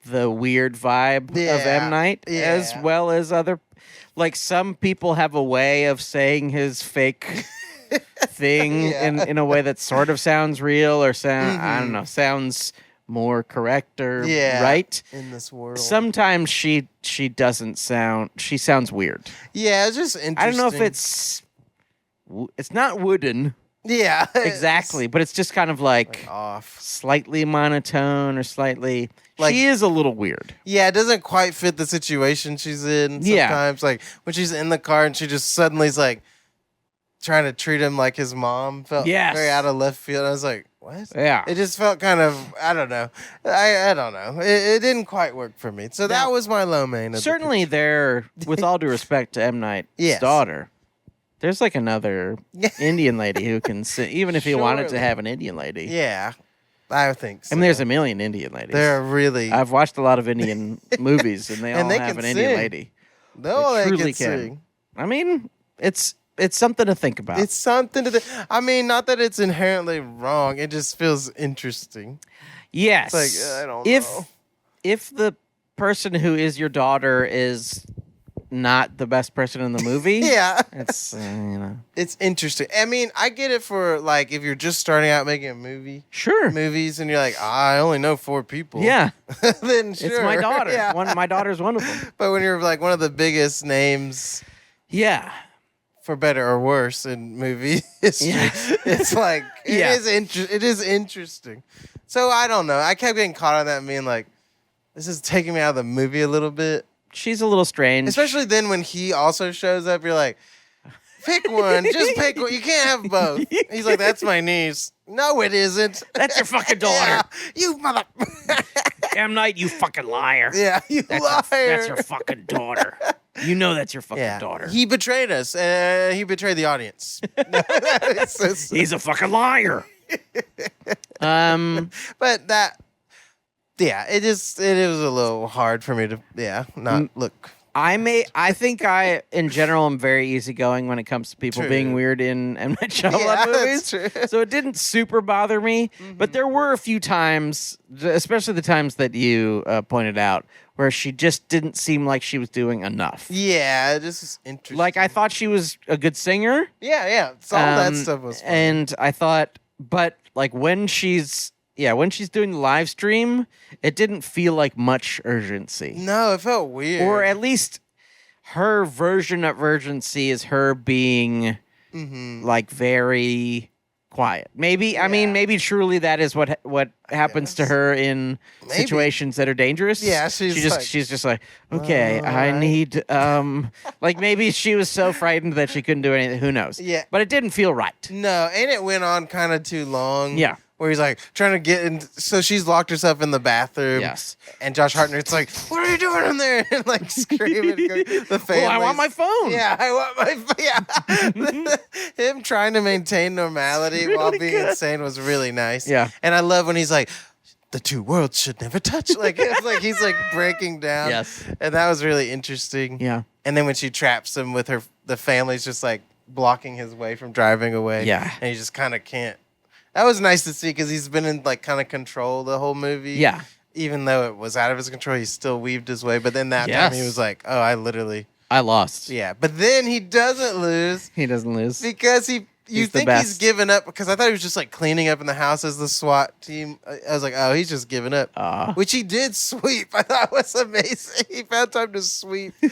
the weird vibe of M. Night as well as other. Like, some people have a way of saying his fake thing in a way that sort of sounds real or I don't know, sounds more correct or right in this world. Sometimes she doesn't sound. She sounds weird. Yeah, it's just interesting. I don't know if it's not wooden. Yeah, exactly. But it's just kind of like off, slightly monotone or slightly. Like, she is a little weird. Yeah, it doesn't quite fit the situation she's in. Sometimes, like when she's in the car and she just suddenly is like trying to treat him like his mom. Felt very out of left field. I was like, what? Yeah, it just felt kind of. I don't know. I don't know. It didn't quite work for me. So that was my low main. Certainly, there. With all due respect to M. Night's daughter. There's like another Indian lady who can sing, even if he wanted to have an Indian lady. Yeah, I think so. I mean, there's a million Indian ladies. They're really... I've watched a lot of Indian movies, and they all have an Indian lady. They truly can sing. I mean, it's something to think about. It's something to... I mean, not that it's inherently wrong. It just feels interesting. Yes. It's like, I don't know. If the person who is your daughter is... not the best person in the movie. It's it's interesting. I mean, I get it for like if you're just starting out making a movie, movies, and you're like, I only know 4 people. Yeah, then sure, it's my daughter. My daughter's one of them. But when you're like one of the biggest names, for better or worse in movie history, it's like it is interesting. So I don't know. I kept getting caught on that and being like, this is taking me out of the movie a little bit. She's a little strange. Especially then when he also shows up, you're like, pick one. Just pick one. You can't have both. He's like, that's my niece. No, it isn't. That's your fucking daughter. You mother... M. Night, you fucking liar. Yeah, liar. That's your fucking daughter. You know that's your fucking daughter. He betrayed us. He betrayed the audience. He's a fucking liar. But that... Yeah, it was a little hard for me to not look. I think I in general am very easygoing when it comes to people being weird in M. Night Shyamalan movies. That's true. So it didn't super bother me, but there were a few times, especially the times that you pointed out, where she just didn't seem like she was doing enough. Yeah, this is interesting. Like I thought she was a good singer. Yeah, all that stuff was fun. And I thought, but like when she's doing the live stream, it didn't feel like much urgency. No, it felt weird. Or at least her version of urgency is her being like very quiet. Maybe maybe truly that is what happens to her in situations that are dangerous. Yeah, she's just like, okay, I need like maybe she was so frightened that she couldn't do anything. Who knows? Yeah, but it didn't feel right. No, and it went on kind of too long. Yeah. Where he's like trying to get in. So she's locked herself in the bathroom. Yes. And Josh Hartnett's like, what are you doing in there? And like screaming. The family. Well, I want my phone. Yeah, I want my phone. Yeah. Him trying to maintain normality while being insane was really nice. Yeah. And I love when he's like, the 2 worlds should never touch. Like it's like he's like breaking down. Yes. And that was really interesting. Yeah. And then when she traps him with the family's just like blocking his way from driving away. Yeah. And he just kind of can't. That was nice to see because he's been in like kind of control the whole movie. Yeah. Even though it was out of his control, he still weaved his way. But then that time he was like, oh, I lost. Yeah. But then he doesn't lose. He doesn't lose. Because you think he's given up because I thought he was just like cleaning up in the house as the SWAT team. I was like, oh, he's just giving up. Which he did sweep. I thought was amazing. He found time to sweep. While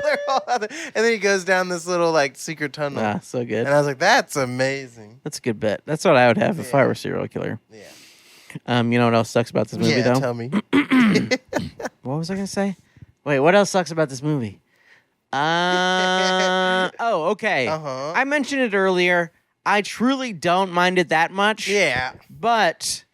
they're all out there. And then he goes down this little like secret tunnel. So good. And I was like, that's amazing. That's a good bit. That's what I would have if I were a serial killer. Yeah. You know what else sucks about this movie though? Tell me. What was I gonna say? Wait, what else sucks about this movie? Okay. I mentioned it earlier. I truly don't mind it that much. Yeah. But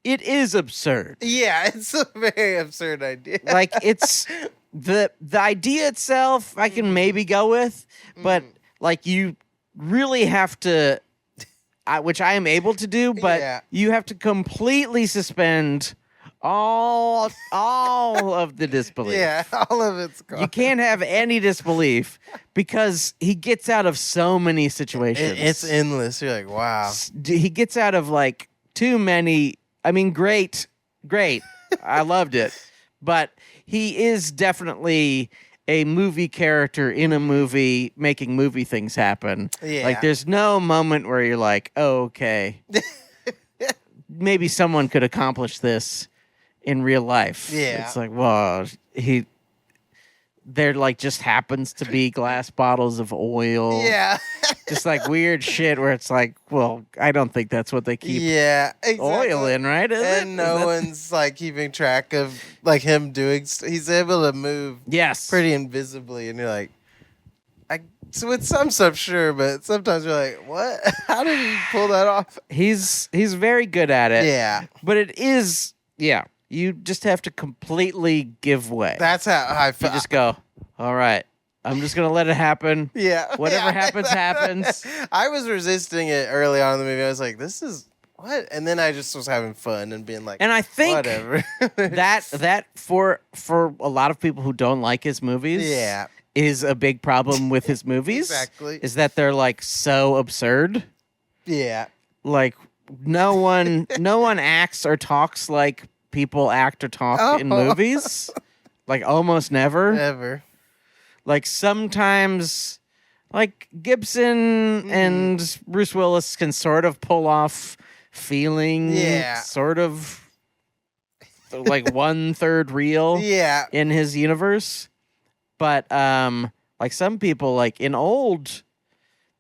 it is absurd. Yeah, it's a very absurd idea. Like, it's the idea itself I can maybe go with, but like, you really have to, which I am able to do, but you have to completely suspend all of the disbelief. Yeah, all of it's gone. You can't have any disbelief because he gets out of so many situations. It's endless. You're like, wow. He gets out of like too many. I mean, great. I loved it. But he is definitely a movie character in a movie making movie things happen. Yeah. Like, there's no moment where you're like, oh, okay. Maybe someone could accomplish this in real life. Yeah. It's like, well, there like just happens to be glass bottles of oil. Yeah. Just like weird shit where it's like, well, I don't think that's what they keep exactly. oil in, right? And no one's like keeping track of like him doing. He's able to move. Yes. Pretty invisibly, and you're like, so with some stuff, sure, but sometimes you're like, what? How did he pull that off? He's very good at it. Yeah. But it is, you just have to completely give way. That's how I feel. You just go, all right, I'm just going to let it happen. Yeah. Whatever happens, happens. I was resisting it early on in the movie. I was like, this is what? And then I just was having fun and being like, and I think whatever. that for a lot of people who don't like his movies is a big problem with his movies. Exactly. Is that they're like so absurd. Yeah. Like no one acts or talks like people act or talk in movies. Like almost never. Never. Like sometimes like Gibson and Bruce Willis can sort of pull off feeling sort of like 1/3 real in his universe. But like some people like in old,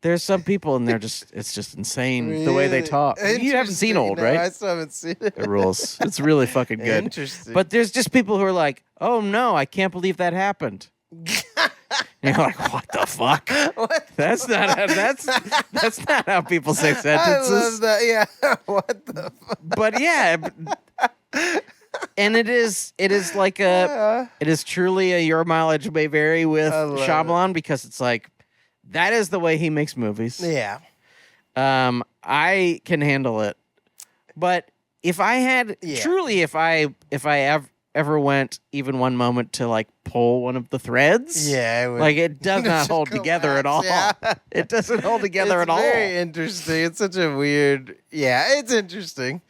there's some people and it's just insane the way they talk. You haven't seen Old, No, right? I still haven't seen it. It rules. It's really fucking good. Interesting. But there's just people who are like, oh no, I can't believe that happened. And you're like, what the fuck? That's not how people say sentences. I love that. Yeah. What the fuck? But yeah, and it is like it is truly a your mileage may vary with Shyamalan because it's like that is the way he makes movies. Yeah. I can handle it. But if I had truly if I ever went even one moment to like pull one of the threads, like it does not hold together at all. Yeah. It doesn't hold together at all. It's very interesting. It's such a weird. Yeah, it's interesting.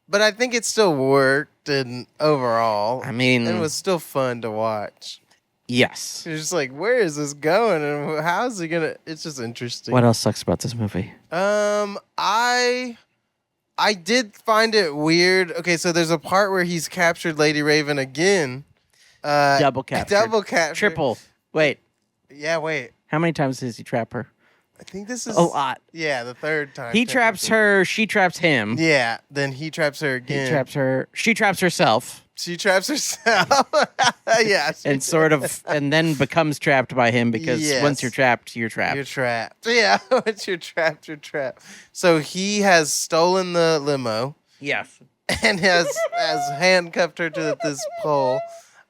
But I think it still worked and overall. I mean, it was still fun to watch. Yes. You're just like, where is this going and how's it gonna? It's just interesting. What else sucks about this movie? I did find it weird. Okay, so there's a part where he's captured Lady Raven again. Double capture. Double capture. Triple. Wait. Yeah, wait. How many times does he trap her? I think this is a lot. Yeah, the third time. He traps her. She traps him. Yeah. Then he traps her again. He traps her. She traps herself. She traps herself. Yeah. And sort of, and then becomes trapped by him because once you're trapped, you're trapped. You're trapped. Yeah. Once you're trapped, you're trapped. So he has stolen the limo. Yes. And has handcuffed her to this pole.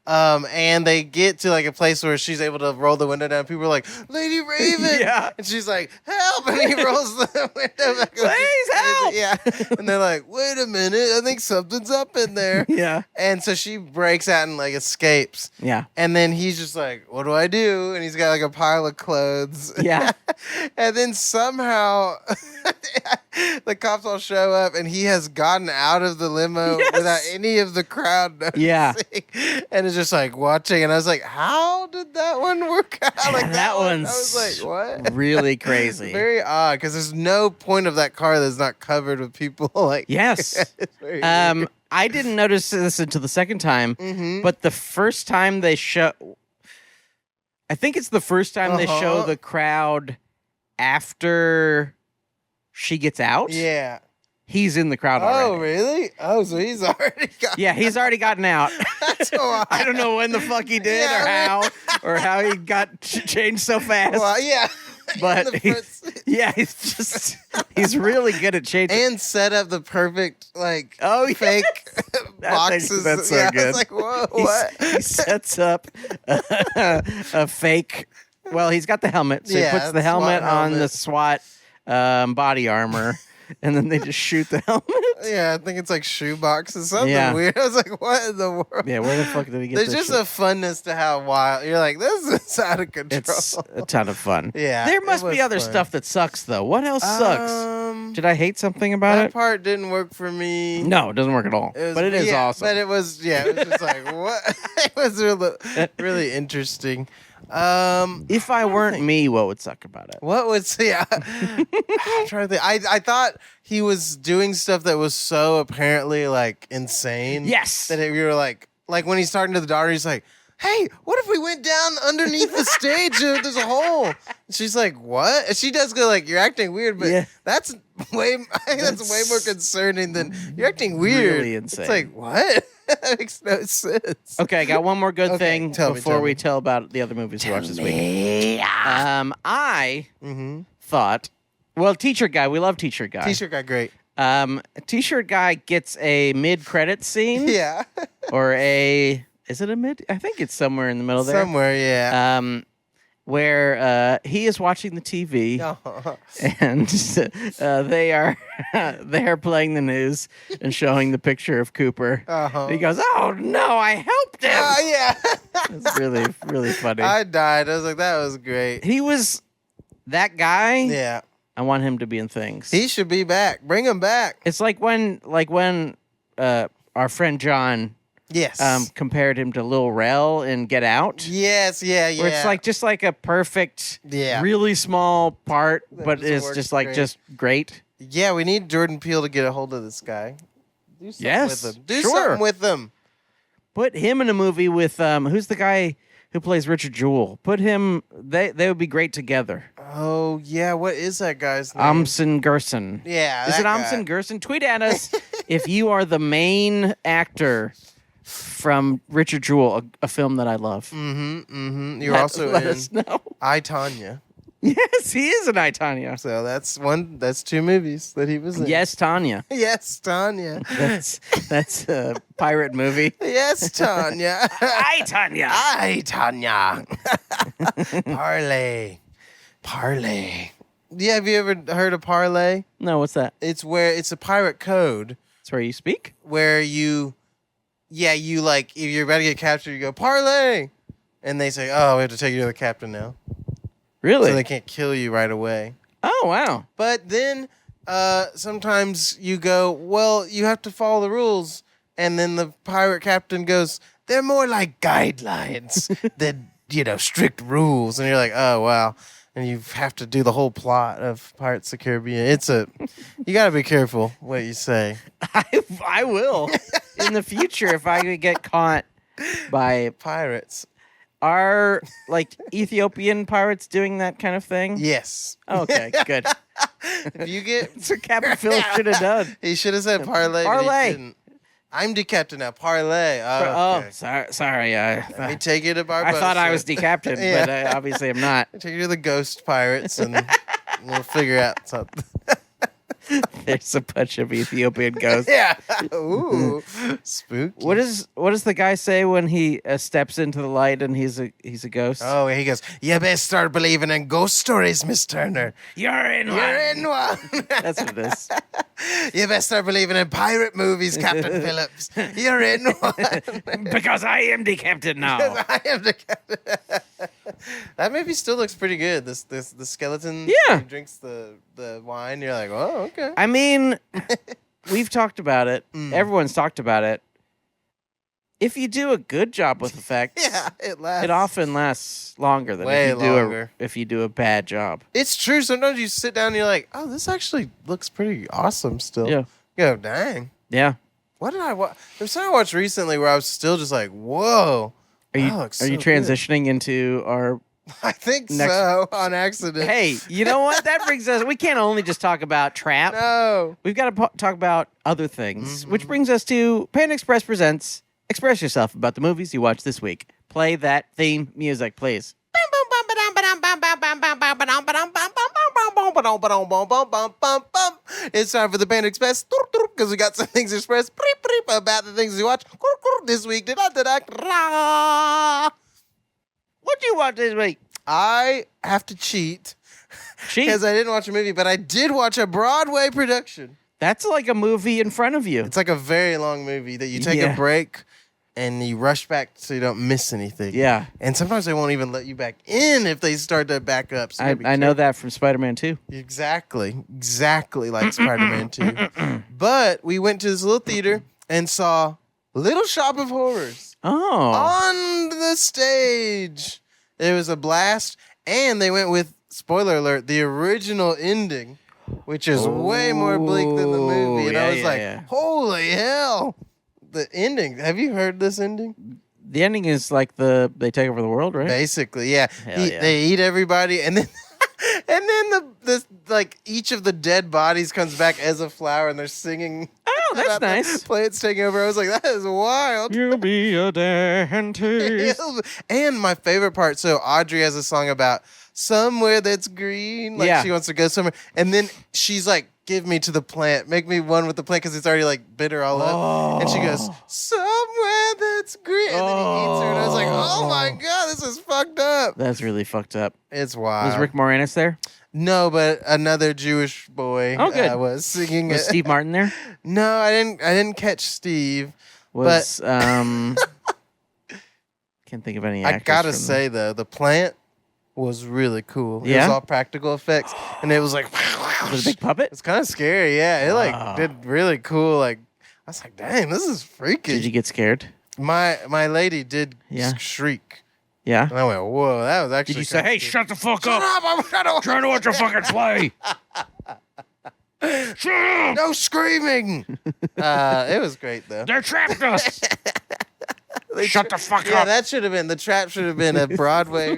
And they get to like a place where she's able to roll the window down. People are like, Lady Raven. Yeah. And she's like, help. And he rolls the window back. Please help. Yeah. And they're like, wait a minute. I think something's up in there. Yeah. And so she breaks out and like escapes. Yeah. And then he's just like, what do I do? And he's got like a pile of clothes. Yeah. And then somehow the cops all show up and he has gotten out of the limo without any of the crowd noticing. Yeah. And it's just like watching. And I was like, how did that one work out? Like that one's I was like, what? Really crazy. Very odd because there's no point of that car that's not covered with people. Like, yes. It's very weird. I didn't notice this until the second time, but the first time they show, I think it's the first time they show the crowd after she gets out. Yeah. He's in the crowd already. Oh, really? Oh, so he's already got he's already gotten out. That's wild. I don't know when the fuck he did or how he got changed so fast. Well, yeah. but the front seat. yeah, he's really good at changing. And set up the perfect fake boxes. That's so good. I was like, whoa, what? He sets up a fake. Well, he's got the helmet, so he puts the helmet on the SWAT body armor, and then they just shoot the helmet. Yeah, I think it's like shoe boxes, something weird. I was like, what in the world? Yeah, where the fuck did he get There's this just shit? a funness to how wild. You're like, this is out of control. It's a ton of fun. Yeah, There must be other stuff that sucks, though. What else sucks? Did I hate something about that it? part didn't work for me. No, it doesn't work at all. But it is awesome. But it was just like, what? It was really interesting. If I weren't me, what would suck about it? What would I'm trying to think. I thought he was doing stuff that was so apparently like insane. Yes. That you were like when he's talking to the daughter, he's like, "Hey, what if we went down underneath the stage? There's a hole." And she's like, "What?" And she does go like, "You're acting weird," but that's way more concerning than you're acting weird. Really insane. It's like, what? That makes no sense. Okay, I got one more good thing before we me. tell about the other movies we watched this week. I thought, well, T-shirt guy, we love T-shirt guy. T-shirt guy, great. T-shirt guy gets a mid-credit scene. Yeah. Or is it a mid? I think it's somewhere in the middle there. Somewhere, yeah. Where he is watching the TV, and they are playing the news and showing the picture of Cooper. And he goes, "Oh no, I helped him!" Yeah. It's really, really funny. I died. I was like, that was great. He was that guy. Yeah. I want him to be in things. He should be back. Bring him back. It's like when our friend John compared him to Lil Rel in Get Out. Yes, yeah. Where it's just like a perfect, really small part, but it's just just great. Yeah, we need Jordan Peele to get a hold of this guy. Do something with him. Do something with him. Put him in a movie with who's the guy who plays Richard Jewell? Put him. They would be great together. Oh yeah, what is that guy's name? Amson Gerson. Yeah, is it Amson Gerson? Tweet at us if you are the main actor from Richard Jewell, a film that I love. You're also let in us know. I, Tonya. Yes, he is in I, Tonya. So that's two movies that he was in. Yes, Tonya. Yes, Tonya. That's a pirate movie. Yes, Tonya. I, Tonya. I, Tonya. Parlay. Yeah, have you ever heard of parlay? No, what's that? It's a pirate code. It's where you speak? Where you like, if you're about to get captured, you go, parlay. And they say, oh, we have to take you to the captain now. Really? So they can't kill you right away. Oh, wow. But then sometimes you go, well, you have to follow the rules. And then the pirate captain goes, they're more like guidelines than, strict rules. And you're like, oh, wow. And you have to do the whole plot of Pirates of the Caribbean. You got to be careful what you say. I will in the future if I get caught by pirates. Are Ethiopian pirates doing that kind of thing? Yes. Okay, good. If you get, that's what Captain Phil should have done. He should have said parlay. Parlay. He didn't. I'm the captain now. Parlay. Oh, okay. Sorry. Let me take you to Barbosa. I thought I was decaptained, but obviously I'm not. Take you to the ghost pirates, and we'll figure out something. There's a bunch of Ethiopian ghosts. Yeah. Ooh, spooky. What does the guy say when he steps into the light and he's a ghost? Oh, he goes, you best start believing in ghost stories, Miss Turner. You're in one. That's what it is. You best start believing in pirate movies, Captain Phillips. You're in one. Because I am the captain now. I am the captain. That movie still looks pretty good. The skeleton drinks the wine. You're like, oh, okay. I mean, we've talked about it. Everyone's talked about it. If you do a good job with effects, it lasts. It often lasts longer than if you do a bad job. It's true. Sometimes you sit down and you're like, oh, this actually looks pretty awesome still. Yeah. You go, dang. Yeah. What did I watch? There's something I watched recently where I was still just like, whoa. Are you transitioning into our... I think so, on accident. Hey, you know what? That brings us... We can't only just talk about Trap. No. We've got to talk about other things, which brings us to Panda Express Presents Express Yourself about the movies you watched this week. Play that theme music, please. It's time for the Panda Express because we got some things expressed about the things we watch this week. What do you watch this week? I have to cheat because I didn't watch a movie, but I did watch a Broadway production. That's like a movie in front of you. It's like a very long movie that you take a break and you rush back so you don't miss anything. Yeah. And sometimes they won't even let you back in if they start to back up. So I know that from Spider-Man 2. Exactly like Spider-Man 2. But we went to this little theater and saw Little Shop of Horrors. Oh. On the stage. It was a blast. And they went with, spoiler alert, the original ending, which is way more bleak than the movie. And I was holy hell. The ending. Have you heard this ending? The ending is like they take over the world, right? Basically, yeah. They eat everybody, and then like each of the dead bodies comes back as a flower, and they're singing. Oh, that's nice. Plants taking over. I was like, that is wild. You'll be a dentist. And my favorite part. So Audrey has a song about somewhere that's green. Like she wants to go somewhere, and then she's like, give me to the plant. Make me one with the plant because it's already like bit her all up. And she goes, somewhere that's green. And then he eats her. And I was like, oh my God, this is fucked up. That's really fucked up. It's wild. Was Rick Moranis there? No, but another Jewish boy was singing Was Steve Martin there? No, I didn't catch Steve. Can't think of any actors. I gotta say, though, the plant was really cool. Yeah? It was all practical effects. And it was like... Was it a big puppet? It's kind of scary, yeah. It did really cool. Like I was like, dang, this is freaky. Did you get scared? My lady did shriek. Yeah. And I went, whoa, that was actually. Did you say, hey, shut the fuck up? I'm trying to watch a fucking play. Shut up! No screaming. It was great though. They trapped us. Shut the fuck up. Yeah, that should have been the trap. Should have been a Broadway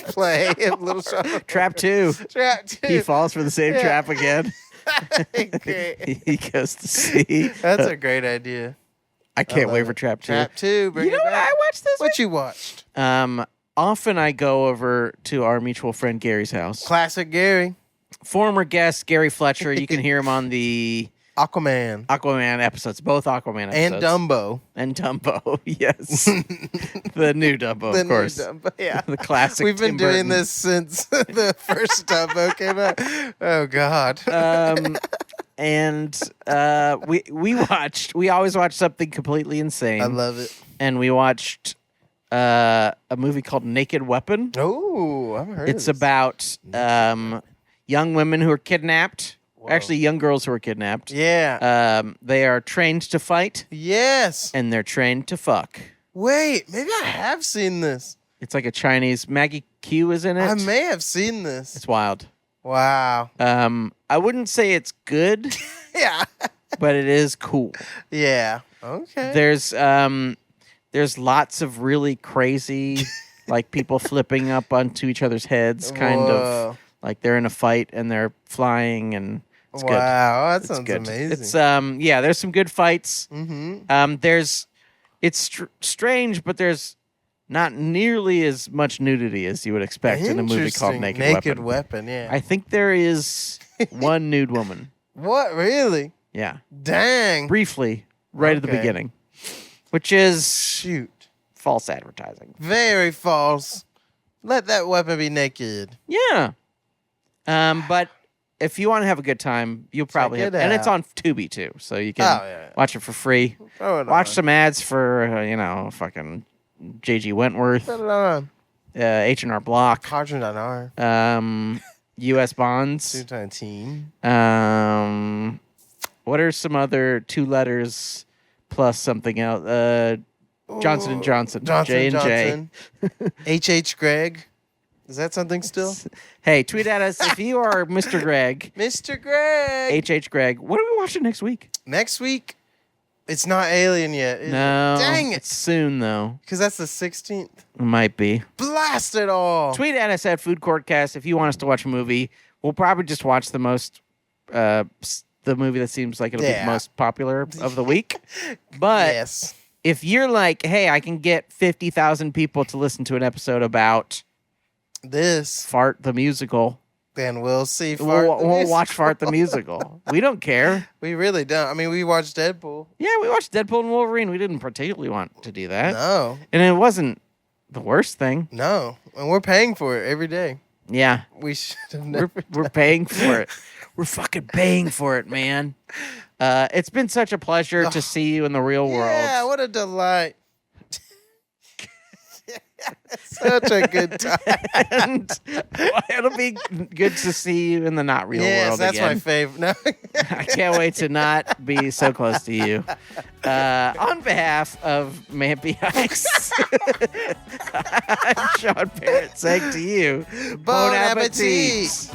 play. Little Shop. Trap 2. Trap 2. He falls for the same trap again. He goes to sea. That's a great idea. I can't wait for Trap 2. Trap 2. Bring you know it what back. I watched this week? What you watched? Often I go over to our mutual friend Gary's house. Classic Gary. Former guest Gary Fletcher. You can hear him on the Aquaman episodes, both Aquaman episodes. And Dumbo, yes. The new Dumbo, of course. New Dumbo, yeah. The classic We've been Tim doing Burton. this since the first Dumbo came out. Oh, God. We always watch something completely insane. I love it. And we watched a movie called Naked Weapon. Oh, I've heard It's of this. about young women who are kidnapped. Whoa. Actually, young girls who are kidnapped. Yeah. They are trained to fight. Yes. And they're trained to fuck. Wait, maybe I have seen this. It's like a Chinese. Maggie Q is in it. I may have seen this. It's wild. Wow. I wouldn't say it's good. Yeah. But it is cool. Yeah. Okay. There's lots of really crazy, like people flipping up onto each other's heads, kind of like they're in a fight and they're flying, and it's good. Wow, that It's sounds good. amazing. It's there's some good fights. Mm-hmm. It's strange, but there's not nearly as much nudity as you would expect in a movie called Naked Weapon. Yeah. I think there is one nude woman. What, really? Yeah. Dang. Briefly, right at the beginning. Which is false advertising. Very false. Let that weapon be naked. Yeah. But if you want to have a good time, you'll probably have, and it's on Tubi too, so you can watch it for free. Watch some ads for fucking J.G. Wentworth. Put it on. H&R Block. Cardinal. U.S. Bonds. 219. What are some other 2 letters plus something else? Johnson & Johnson. J&J. H.H. Gregg. Is that something still? Hey, tweet at us if you are Mr. Gregg. Mr. Gregg. H.H. Gregg. What are we watching next week? Next week? It's not Alien yet. No. Dang it. It's soon, though. Because that's the 16th. It might be. Blast it all. Tweet at us at Food Courtcast if you want us to watch a movie. We'll probably just watch the movie that seems like it'll be the most popular of the week. But if you're like, hey, I can get 50,000 people to listen to an episode about this Fart the Musical, Then we'll see Fart the We'll musical. watch Fart the musical. We don't care. We really don't. I mean, we watched Deadpool. Yeah, we watched Deadpool and Wolverine. We didn't particularly want to do that. No. And it wasn't the worst thing. No. And we're paying for it every day. Yeah. We should have never. We're paying for it. We're fucking paying for it, man. It's been such a pleasure to see you in the real world. Yeah, what a delight. Such a good time. And it'll be good to see you in the not real world that's again. my favorite. No. I can't wait to not be so close to you. On behalf of Mampy Hikes, I'm Sean Parrott saying to you, Bon appetit.